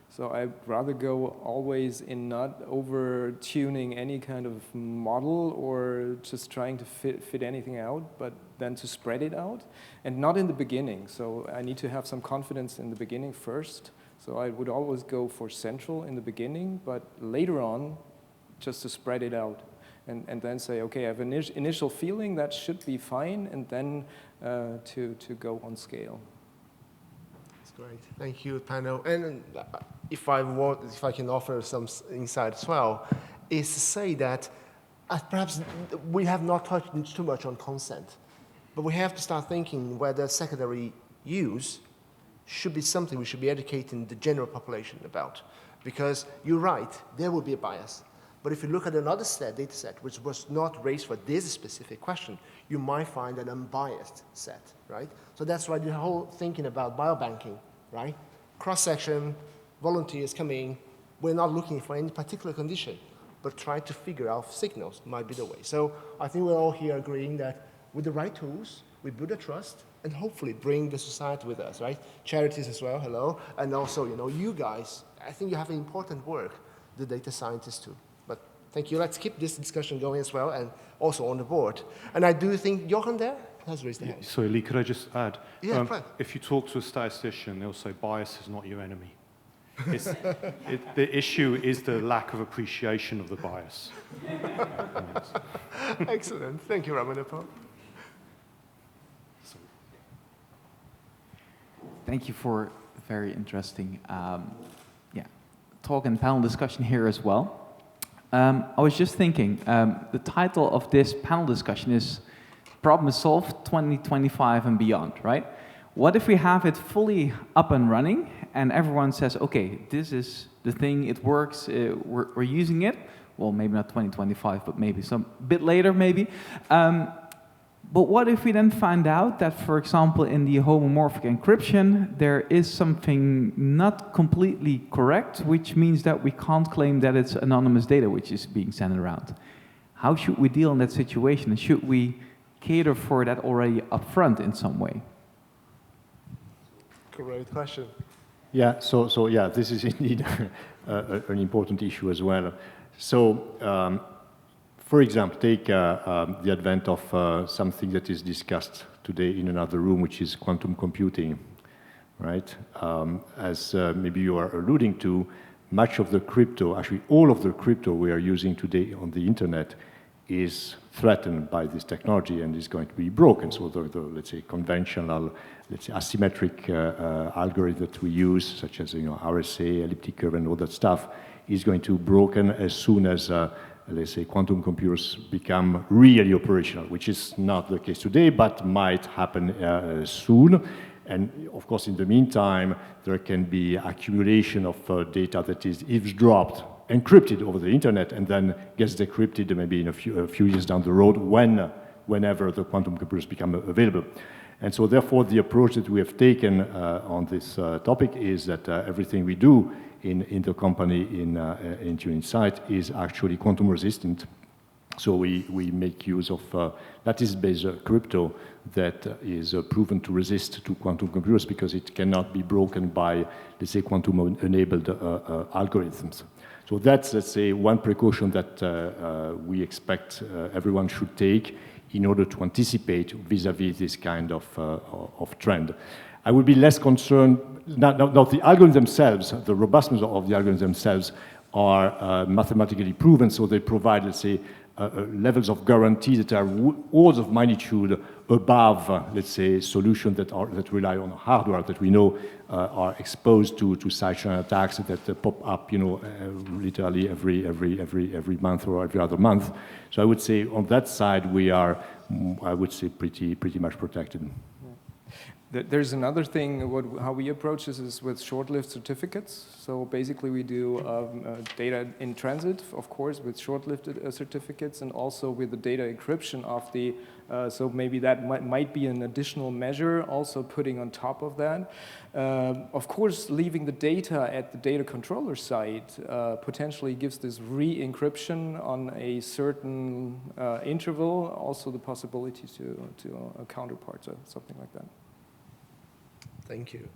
So I'd rather go always in not over-tuning any kind of model or just trying to fit anything out, but then to spread it out, and not in the beginning. So I need to have some confidence in the beginning first. So I would always go for central in the beginning, but later on, just to spread it out. And then say, okay, I have an initial feeling that should be fine, and then to go on scale.
That's great. Thank you, panel. And if I can offer some insight as well, is to say that perhaps we have not touched too much on consent, but we have to start thinking whether secondary use should be something we should be educating the general population about. Because you're right, there will be a bias. But if you look at another data set, which was not raised for this specific question, you might find an unbiased set, right? So that's why the whole thinking about biobanking, right? Cross-section, volunteers coming, we're not looking for any particular condition, but trying to figure out signals might be the way. So I think we're all here agreeing that with the right tools, we build a trust and hopefully bring the society with us, right? Charities as well, hello. And also, you guys, I think you have an important work, the data scientists too. Thank you. Let's keep this discussion going as well, and also on the board. And I do think Johan there has raised the hand.
Sorry, Lee, could I just add?
Yeah, right.
If you talk to a statistician, they'll say bias is not your enemy. The issue is the lack of appreciation of the bias.
Excellent. Thank you, Ramanapa.
Thank you for a very interesting talk and panel discussion here as well. I was just thinking, the title of this panel discussion is Problem Solved 2025 and Beyond, right? What if we have it fully up and running and everyone says, okay, this is the thing, it works, we're using it. Well, maybe not 2025, but maybe some bit later, maybe. But what if we then find out that, for example, in the homomorphic encryption, there is something not completely correct, which means that we can't claim that it's anonymous data which is being sent around. How should we deal in that situation? And should we cater for that already upfront in some way?
Great question.
Yeah, so yeah, this is indeed an important issue as well. So, for example, take the advent of something that is discussed today in another room, which is quantum computing, right? As maybe you are alluding to, much of the crypto, actually all of the crypto we are using today on the internet is threatened by this technology and is going to be broken. So the let's say, conventional, let's say, asymmetric algorithm that we use, such as RSA, elliptic curve, and all that stuff, is going to be broken as soon as let's say, quantum computers become really operational, which is not the case today, but might happen soon. And of course, in the meantime, there can be accumulation of data that is eavesdropped, encrypted over the internet, and then gets decrypted maybe in a few years down the road whenever the quantum computers become available. And so therefore, the approach that we have taken on this topic is that everything we do in the company in Untitled is actually quantum resistant. So we make use of lattice-based crypto that is proven to resist to quantum computers because it cannot be broken by, let's say, quantum-enabled algorithms. So that's, let's say, one precaution that we expect everyone should take in order to anticipate vis-a-vis this kind of trend. I would be less concerned, now the algorithms themselves, the robustness of the algorithms themselves are mathematically proven, so they provide, let's say, levels of guarantee that are orders of magnitude above, let's say, solutions that rely on hardware that we know are exposed to side-channel attacks that pop up, literally every month or every other month. So I would say on that side we are, I would say, pretty much protected.
There's another thing, how we approach this is with short-lived certificates. So basically we do data in transit, of course, with short-lived certificates, and also with the data encryption of the, so maybe that might be an additional measure also putting on top of that. Of course, leaving the data at the data controller side potentially gives this re-encryption on a certain interval, also the possibility to a counterpart or something like that.
Thank you.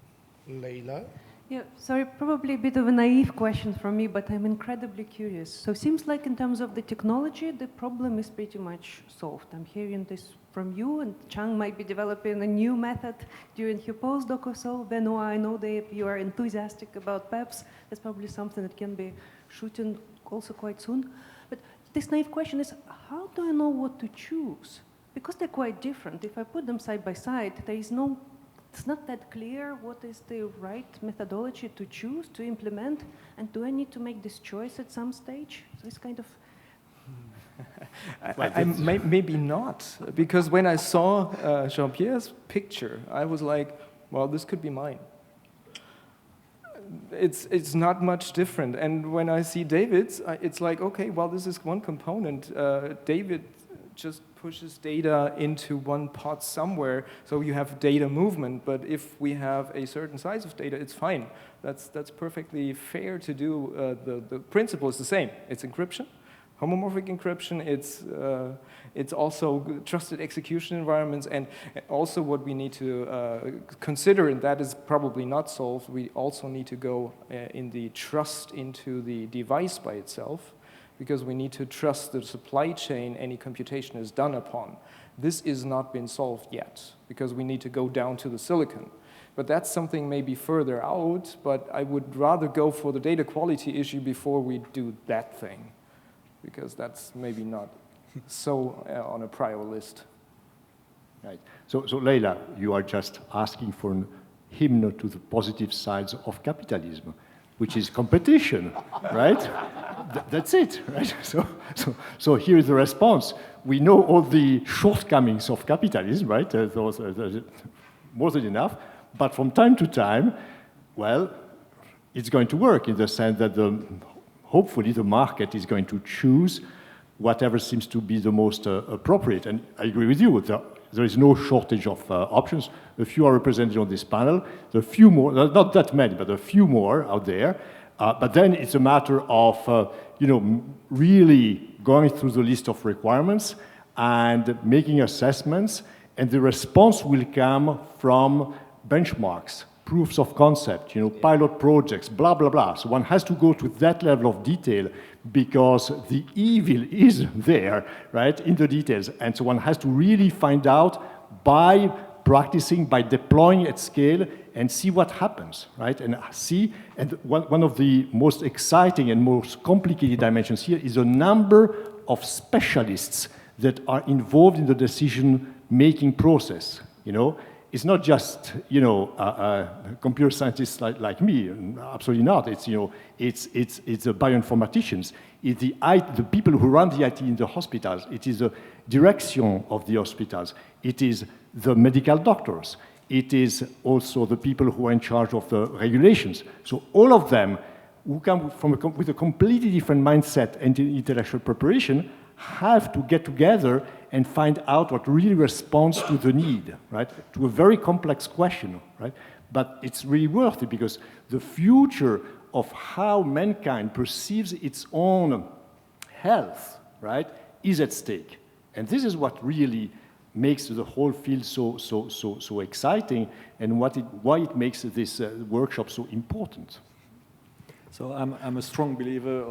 Leila?
Yeah, sorry, probably a bit of a naive question from me, but I'm incredibly curious. So it seems like in terms of the technology, the problem is pretty much solved. I'm hearing this from you, and Chang might be developing a new method during her postdoc or so. Benoit, I know that you are enthusiastic about PEPs. That's probably something that can be shooting also quite soon. But this naive question is, how do I know what to choose? Because they're quite different. If I put them side by side, it's not that clear what is the right methodology to choose, to implement, and do I need to make this choice at some stage? So it's kind of...
Maybe not, because when I saw Jean-Pierre's picture, I was like, well, this could be mine. It's not much different. And when I see David's, it's like, okay, well, this is one component. David just pushes data into one pot somewhere, so you have data movement. But if we have a certain size of data, it's fine. That's perfectly fair to do. The principle is the same. It's encryption, homomorphic encryption. It's also trusted execution environments, and also what we need to consider, and that is probably not solved. We also need to go in the trust into the device by itself, because we need to trust the supply chain any computation is done upon. This is not been solved yet, because we need to go down to the silicon. But that's something maybe further out, but I would rather go for the data quality issue before we do that thing, because that's maybe not so on a prior list.
Right. So Leila, you are just asking for a hymn to the positive sides of capitalism, which is competition, right? That's it, right? So here is the response. We know all the shortcomings of capitalism, right? Those are more than enough. But from time to time, well, it's going to work in the sense that hopefully the market is going to choose whatever seems to be the most appropriate. And I agree with you. There is no shortage of options. A few are represented on this panel. There are a few more, not that many, but a few more out there. But then it's a matter of, really going through the list of requirements and making assessments. And the response will come from benchmarks, proofs of concept, pilot projects, blah, blah, blah. So one has to go to that level of detail because the evil is there, right, in the details. And so one has to really find out by practicing, by deploying at scale, and see what happens, right? And one of the most exciting and most complicated dimensions here is a number of specialists that are involved in the decision-making process, It's not just, computer scientists like me. Absolutely not. It's the bioinformaticians. It's the people who run the IT in the hospitals. It is the direction of the hospitals. It is the medical doctors. It is also the people who are in charge of the regulations. So all of them who come with a completely different mindset and intellectual preparation have to get together and find out what really responds to the need, right? To a very complex question, right? But it's really worth it because the future of how mankind perceives its own health, right, is at stake. And this is what really makes the whole field so exciting and why it makes this workshop so important.
So I'm a strong believer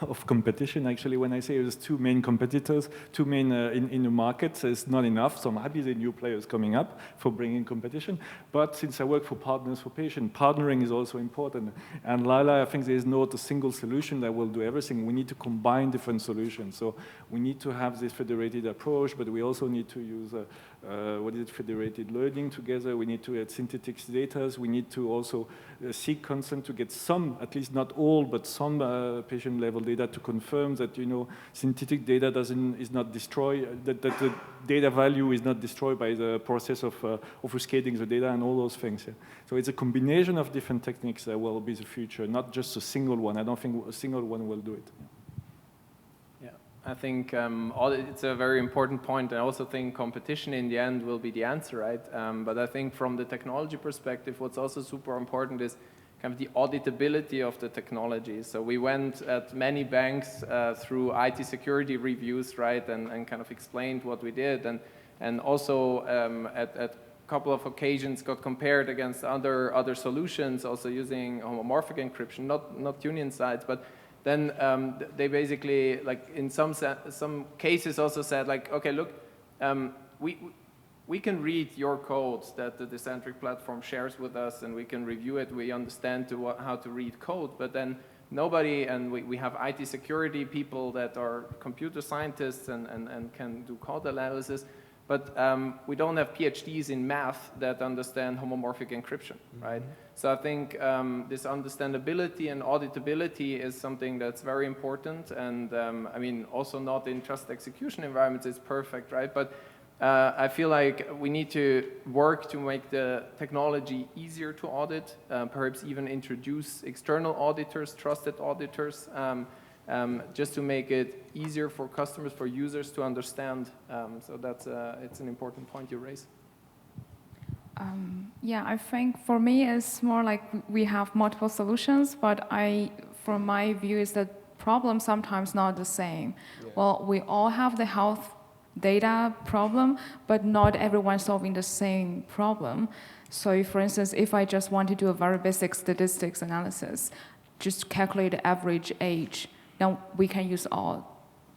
of competition. Actually, when I say there's two main competitors, two main in the market, it's not enough. So I'm happy the new players coming up for bringing competition. But since I work for Partners for Patients, partnering is also important. And Leila, I think there is not a single solution that will do everything. We need to combine different solutions. So we need to have this federated approach, but we also need to use federated learning together. We need to add synthetic data. We need to also seek consent to get some, at least not all, but some patient-level data to confirm that synthetic data is not destroyed, that the data value is not destroyed by the process of obfuscating the data and all those things. Yeah. So it's a combination of different techniques that will be the future, not just a single one. I don't think a single one will do it.
I think it's a very important point. I also think competition in the end will be the answer, right? But I think from the technology perspective, what's also super important is kind of the auditability of the technology. So we went at many banks through IT security reviews, right, and kind of explained what we did, and also at a couple of occasions got compared against other solutions, also using homomorphic encryption, not union sites, but then they basically, like in some cases also said, like, okay, look, we can read your codes that the Decentric platform shares with us, and we can review it. We understand how to read code, but then nobody, and we have IT security people that are computer scientists and can do code analysis, but we don't have PhDs in math that understand homomorphic encryption, right? So I think this understandability and auditability is something that's very important, and I mean, also not in trust execution environments is perfect, right? But I feel like we need to work to make the technology easier to audit, perhaps even introduce external auditors, trusted auditors, just to make it easier for customers, for users to understand. So that's it's an important point you raise.
Yeah, I think for me it's more like we have multiple solutions, but from my view, is that problem sometimes not the same. Yeah. Well, we all have the health data problem, but not everyone solving the same problem. So for instance, if I just want to do a very basic statistics analysis, just calculate the average age, then we can use all.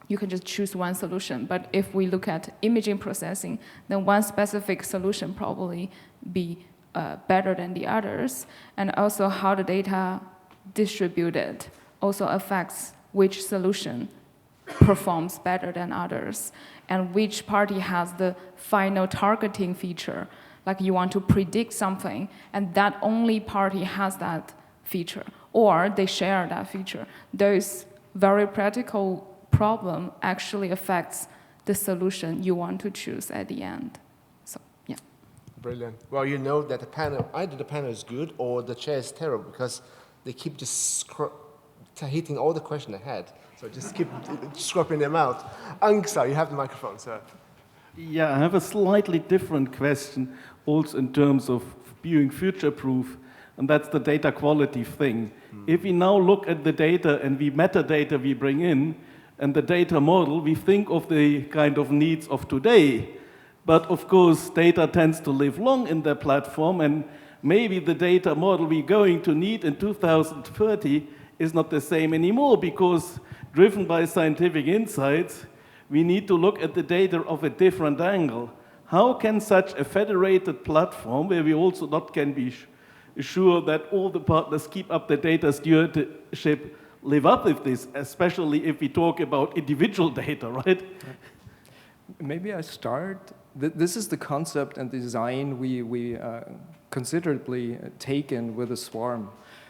You can just choose one solution. But if we look at imaging processing, then one specific solution probably be better than the others. And also how the data distributed also affects which solution performs better than others, and which party has the final targeting feature. Like you want to predict something, and that only party has that feature, or they share that feature. Those very practical problem actually affects the solution you want to choose at the end. So, yeah.
Brilliant. Well, you know that the panel, either the panel is good or the chair is terrible, because they keep just hitting all the questions ahead. So just keep scrubbing them out. Angsa, you have the microphone, sir.
Yeah, I have a slightly different question, also in terms of being future-proof, and that's the data quality thing. If we now look at the data and the metadata we bring in, and the data model, we think of the kind of needs of today. But of course, data tends to live long in the platform, and maybe the data model we're going to need in 2030 is not the same anymore, because driven by scientific insights, we need to look at the data of a different angle. How can such a federated platform, where we also not can be sure that all the partners keep up the data stewardship, live up with this, especially if we talk about individual data, right?
Maybe I start. This is the concept and design we considerably taken with a swarm.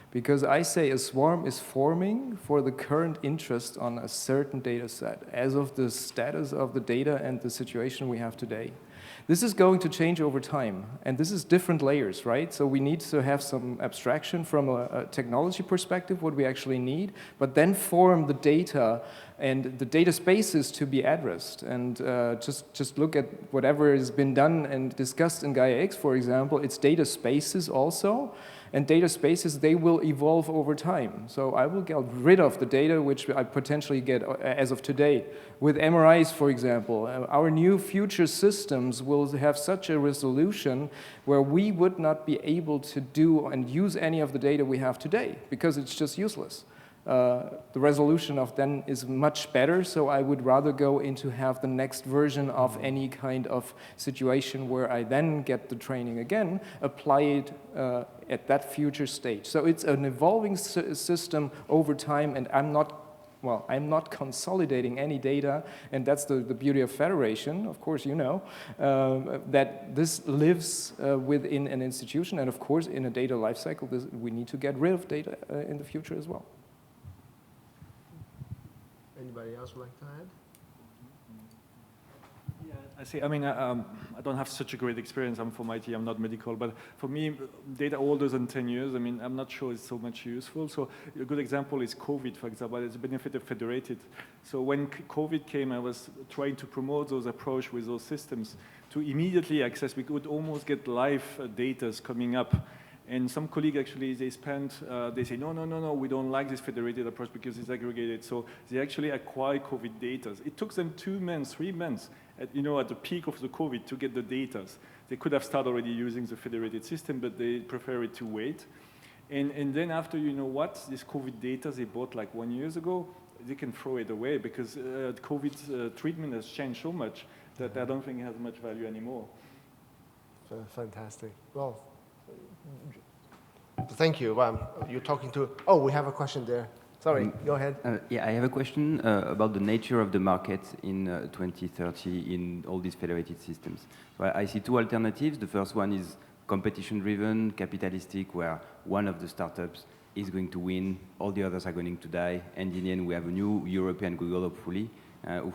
Because I say a swarm is forming for the current interest on a certain data set, as of the status of the data and the situation we have today. This is going to change over time, and this is different layers, right? So we need to have some abstraction from a technology perspective, what we actually need, but then form the data and the data spaces to be addressed. And just look at whatever has been done and discussed in Gaia X, for example, it's data spaces also. And data spaces, they will evolve over time. So I will get rid of the data which I potentially get as of today. With MRIs, for example, our new future systems will have such a resolution where we would not be able to do and use any of the data we have today, because it's just useless. The resolution of then is much better, so I would rather go into have the next version of any kind of situation where I then get the training again, apply it at that future stage. So it's an evolving system over time, and I'm not well, I'm not consolidating any data, and that's the beauty of federation, of course, you know, that this lives within an institution, and of course, in a data lifecycle, we need to get rid of data in the future as well.
Anybody else would like to add?
I see. I mean, I don't have such a great experience. I'm from IT. I'm not medical, but for me, data older than 10 years. I mean, I'm not sure it's so much useful. So a good example is COVID, for example. It's a benefit of federated. So when COVID came, I was trying to promote those approach with those systems to immediately access. We could almost get live data coming up. And some colleagues actually, they say, no, we don't like this federated approach because it's aggregated. So they actually acquire COVID data. It took them 2 months, 3 months, at the peak of the COVID to get the data. They could have started already using the federated system, but they prefer to wait. And then after, this COVID data they bought like 1 year ago, they can throw it away because COVID treatment has changed so much that I don't think it has much value anymore.
Fantastic. Well, thank you. You're talking to... Oh, we have a question there. Sorry, go ahead.
Yeah, I have a question about the nature of the market in 2030 in all these federated systems. So I see two alternatives. The first one is competition-driven, capitalistic, where one of the startups is going to win, all the others are going to die, and in the end we have a new European Google, hopefully,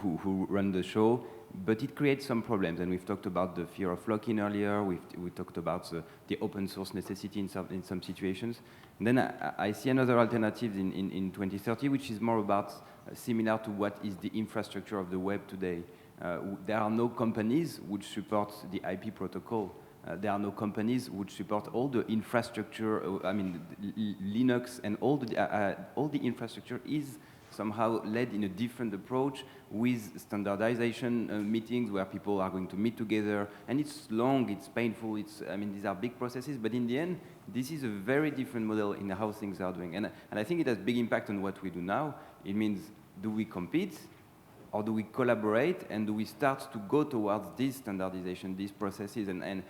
who run the show. But it creates some problems, and we've talked about the fear of lock-in earlier. We talked about the open source necessity in some situations. And then I see another alternative in 2030, which is more about similar to what is the infrastructure of the web today. There are no companies which support the IP protocol. There are no companies which support all the infrastructure. I mean, Linux and all the infrastructure is somehow led in a different approach with standardization meetings where people are going to meet together. And it's long, it's painful, these are big processes, but in the end, this is a very different model in how things are doing. And I think it has big impact on what we do now. It means, do we compete or do we collaborate, and do we start to go towards this standardization, these processes, and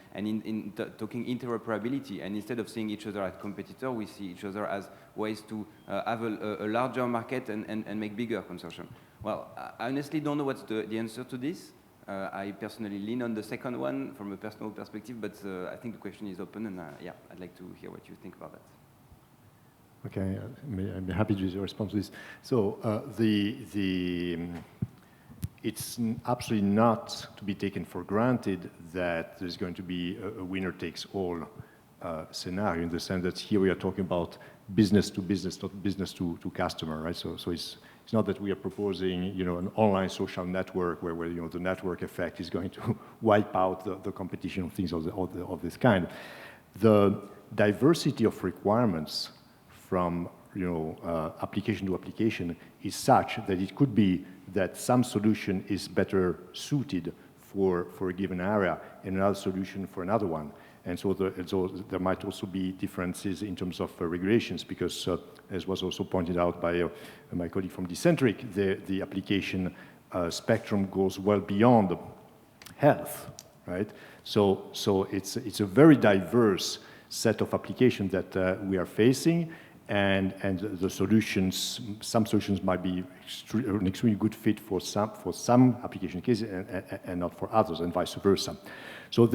talking interoperability, and instead of seeing each other as competitors, we see each other as ways to have a larger market and make bigger consortium. Well, I honestly don't know what's the answer to this. I personally lean on the second one from a personal perspective, but I think the question is open, and yeah, I'd like to hear what you think about that.
Okay, I'm happy to respond to this. So it's absolutely not to be taken for granted that there's going to be a winner-takes-all scenario, in the sense that here we are talking about business to business, not business to customer, right? So it's not that we are proposing, an online social network where the network effect is going to wipe out the competition of things of this kind. The diversity of requirements from application to application is such that it could be that some solution is better suited for a given area and another solution for another one. And so there might also be differences in terms of regulations, because as was also pointed out by my colleague from Decentric, the application spectrum goes well beyond health, right? So it's a very diverse set of applications that we are facing. And the solutions, some solutions might be an extremely good fit for some application cases and not for others, and vice versa. So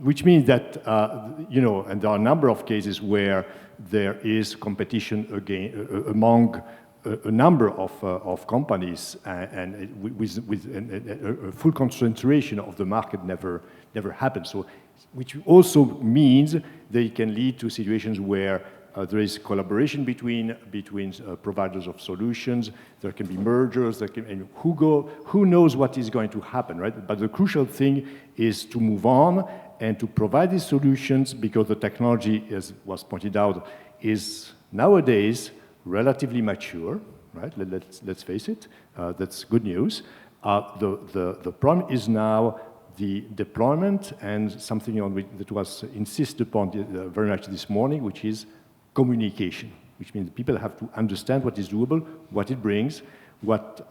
which means that, and there are a number of cases where there is competition among a number of companies, and with a full concentration of the market never happens. So, which also means that it can lead to situations where there is collaboration between providers of solutions. There can be mergers. And who knows what is going to happen, right? But the crucial thing is to move on and to provide these solutions, because the technology, as was pointed out, is nowadays relatively mature, right? Let's face it. That's good news. The problem is now the deployment, and something that was insisted upon very much this morning, which is communication, which means people have to understand what is doable, what it brings,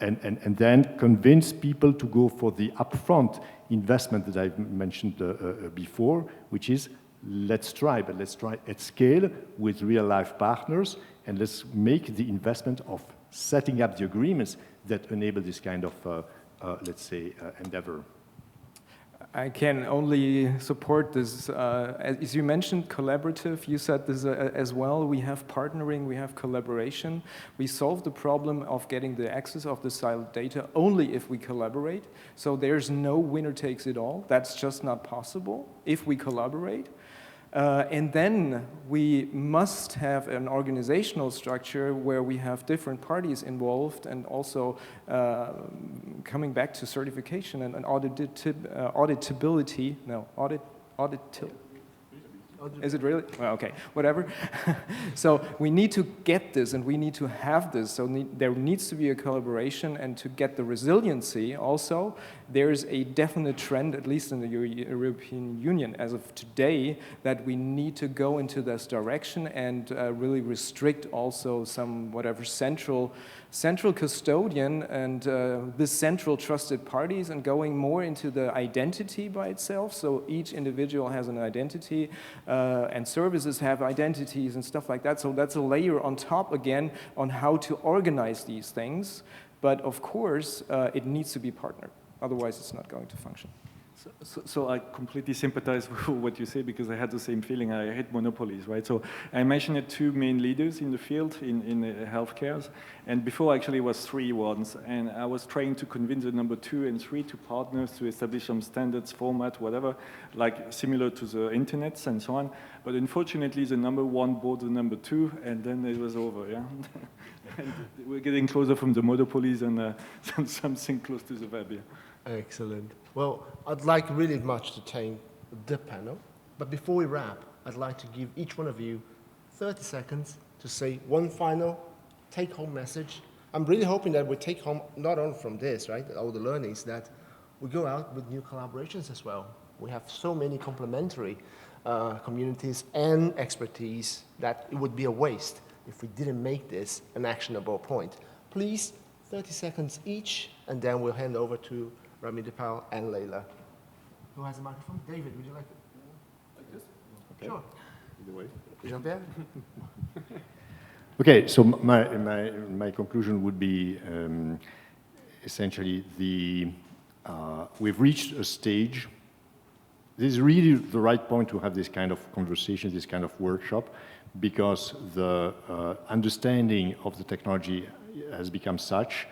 and then convince people to go for the upfront investment that I mentioned before, which is let's try at scale with real-life partners, and let's make the investment of setting up the agreements that enable this kind of, let's say, endeavor.
I can only support this. As you mentioned, collaborative, you said this as well. We have partnering, we have collaboration. We solve the problem of getting the access of the siloed data only if we collaborate. So there's no winner takes it all. That's just not possible if we collaborate. And then we must have an organizational structure where we have different parties involved, and also coming back to certification and auditability. No, auditability. Is it really? Well, okay, whatever. So we need to get this, and we need to have this. So there needs to be a collaboration, and to get the resiliency also, there's a definite trend, at least in the European Union as of today, that we need to go into this direction and really restrict also some whatever central custodian and the central trusted parties, and going more into the identity by itself. So each individual has an identity, and services have identities and stuff like that. So that's a layer on top again on how to organize these things. But of course, it needs to be partnered. Otherwise, it's not going to function.
So I completely sympathize with what you say, because I had the same feeling. I hate monopolies, right? So I mentioned two main leaders in the field in healthcare, and before actually it was three ones, and I was trying to convince the number 2 and 3 to partners to establish some standards, format, whatever, like similar to the internets and so on. But unfortunately, the number 1 bought the number 2, and then it was over, yeah? And we're getting closer from the monopolies and something close to the web, yeah.
Excellent. Well, I'd like really much to thank the panel, but before we wrap, I'd like to give each one of you 30 seconds to say one final take-home message. I'm really hoping that we take home not only from this, right, all the learnings, that we go out with new collaborations as well. We have so many complementary communities and expertise that it would be a waste if we didn't make this an actionable point. Please, 30 seconds each, and then we'll hand over to Ramidipal and Leila. Who has a microphone? David, would you like to? Like this? Okay. Sure. Either way. Jean-Pierre?
Okay, so my conclusion would be essentially we've reached a stage. This is really the right point to have this kind of conversation, this kind of workshop, because the understanding of the technology has become such,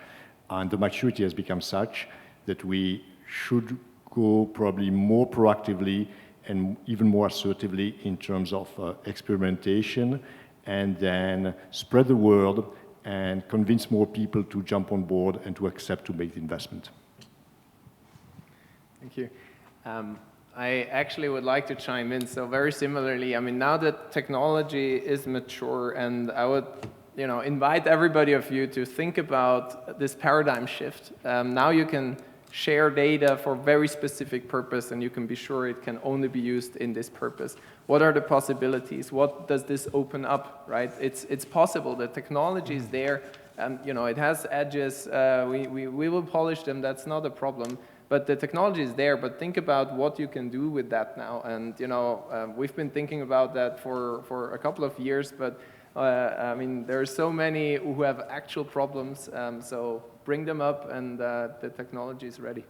and the maturity has become such, that we should go probably more proactively and even more assertively in terms of experimentation, and then spread the word and convince more people to jump on board and to accept to make the investment.
Thank you. I actually would like to chime in. So very similarly, I mean, now that technology is mature, and I would invite everybody of you to think about this paradigm shift. Now you can share data for very specific purpose, and you can be sure it can only be used in this purpose. What are the possibilities? What does this open up, right? It's possible. The technology is there. It has edges. We will polish them. That's not a problem. But the technology is there. But think about what you can do with that now. And we've been thinking about that for a couple of years. But I mean, there are so many who have actual problems. So bring them up, and the technology is ready.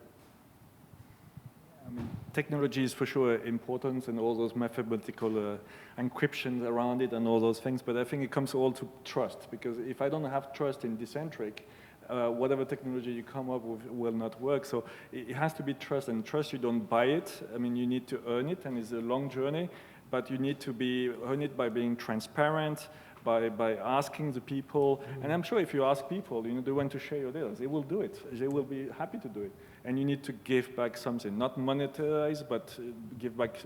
I mean, technology is for sure important, and all those mathematical encryptions around it and all those things, but I think it comes all to trust, because if I don't have trust in Decentric, whatever technology you come up with will not work. So it has to be trust, and trust, you don't buy it. I mean, you need to earn it, and it's a long journey, but you need to earn it by being transparent, by asking the people. And I'm sure if you ask people, they want to share your data, they will do it. They will be happy to do it. And you need to give back something, not monetize, but give back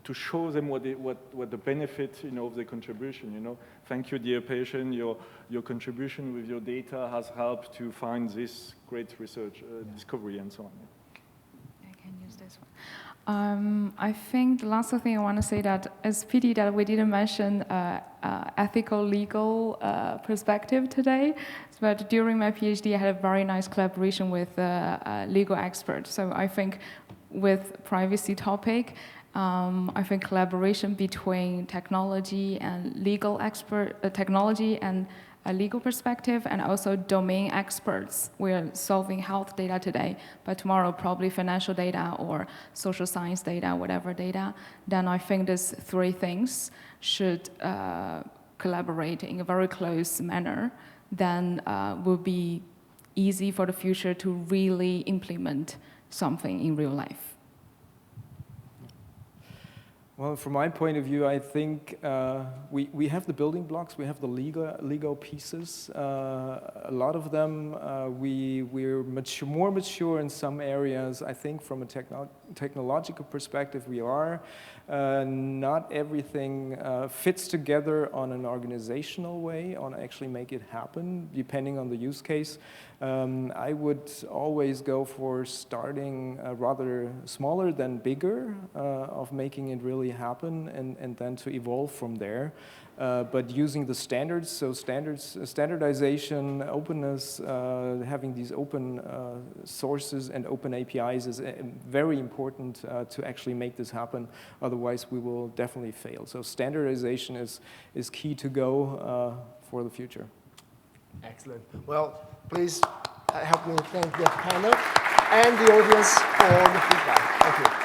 to show them what the benefit, of the contribution. Thank you, dear patient. Your contribution with your data has helped to find this great research discovery and so on.
I can use this one. I think the last thing I want to say that it's pity that we didn't mention ethical, legal perspective today. But during my PhD, I had a very nice collaboration with legal experts. So I think with privacy topic, I think collaboration between technology and legal expert, technology and a legal perspective and also domain experts. We're solving health data today, but tomorrow probably financial data or social science data, whatever data. Then I think these three things should collaborate in a very close manner. Then will be easy for the future to really implement something in real life.
Well, from my point of view, I think we have the building blocks, we have the Lego pieces. A lot of them, we're more mature in some areas. I think from a technological perspective, we are. Not everything fits together on an organizational way, on actually make it happen, depending on the use case. I would always go for starting rather smaller than bigger, of making it really happen, and then to evolve from there. But using the standards, so standardization, openness, having these open sources and open APIs is very important to actually make this happen. Otherwise, we will definitely fail. So standardization is key to go for the future.
Excellent. Well, please help me thank the panel and the audience for the feedback. Thank you.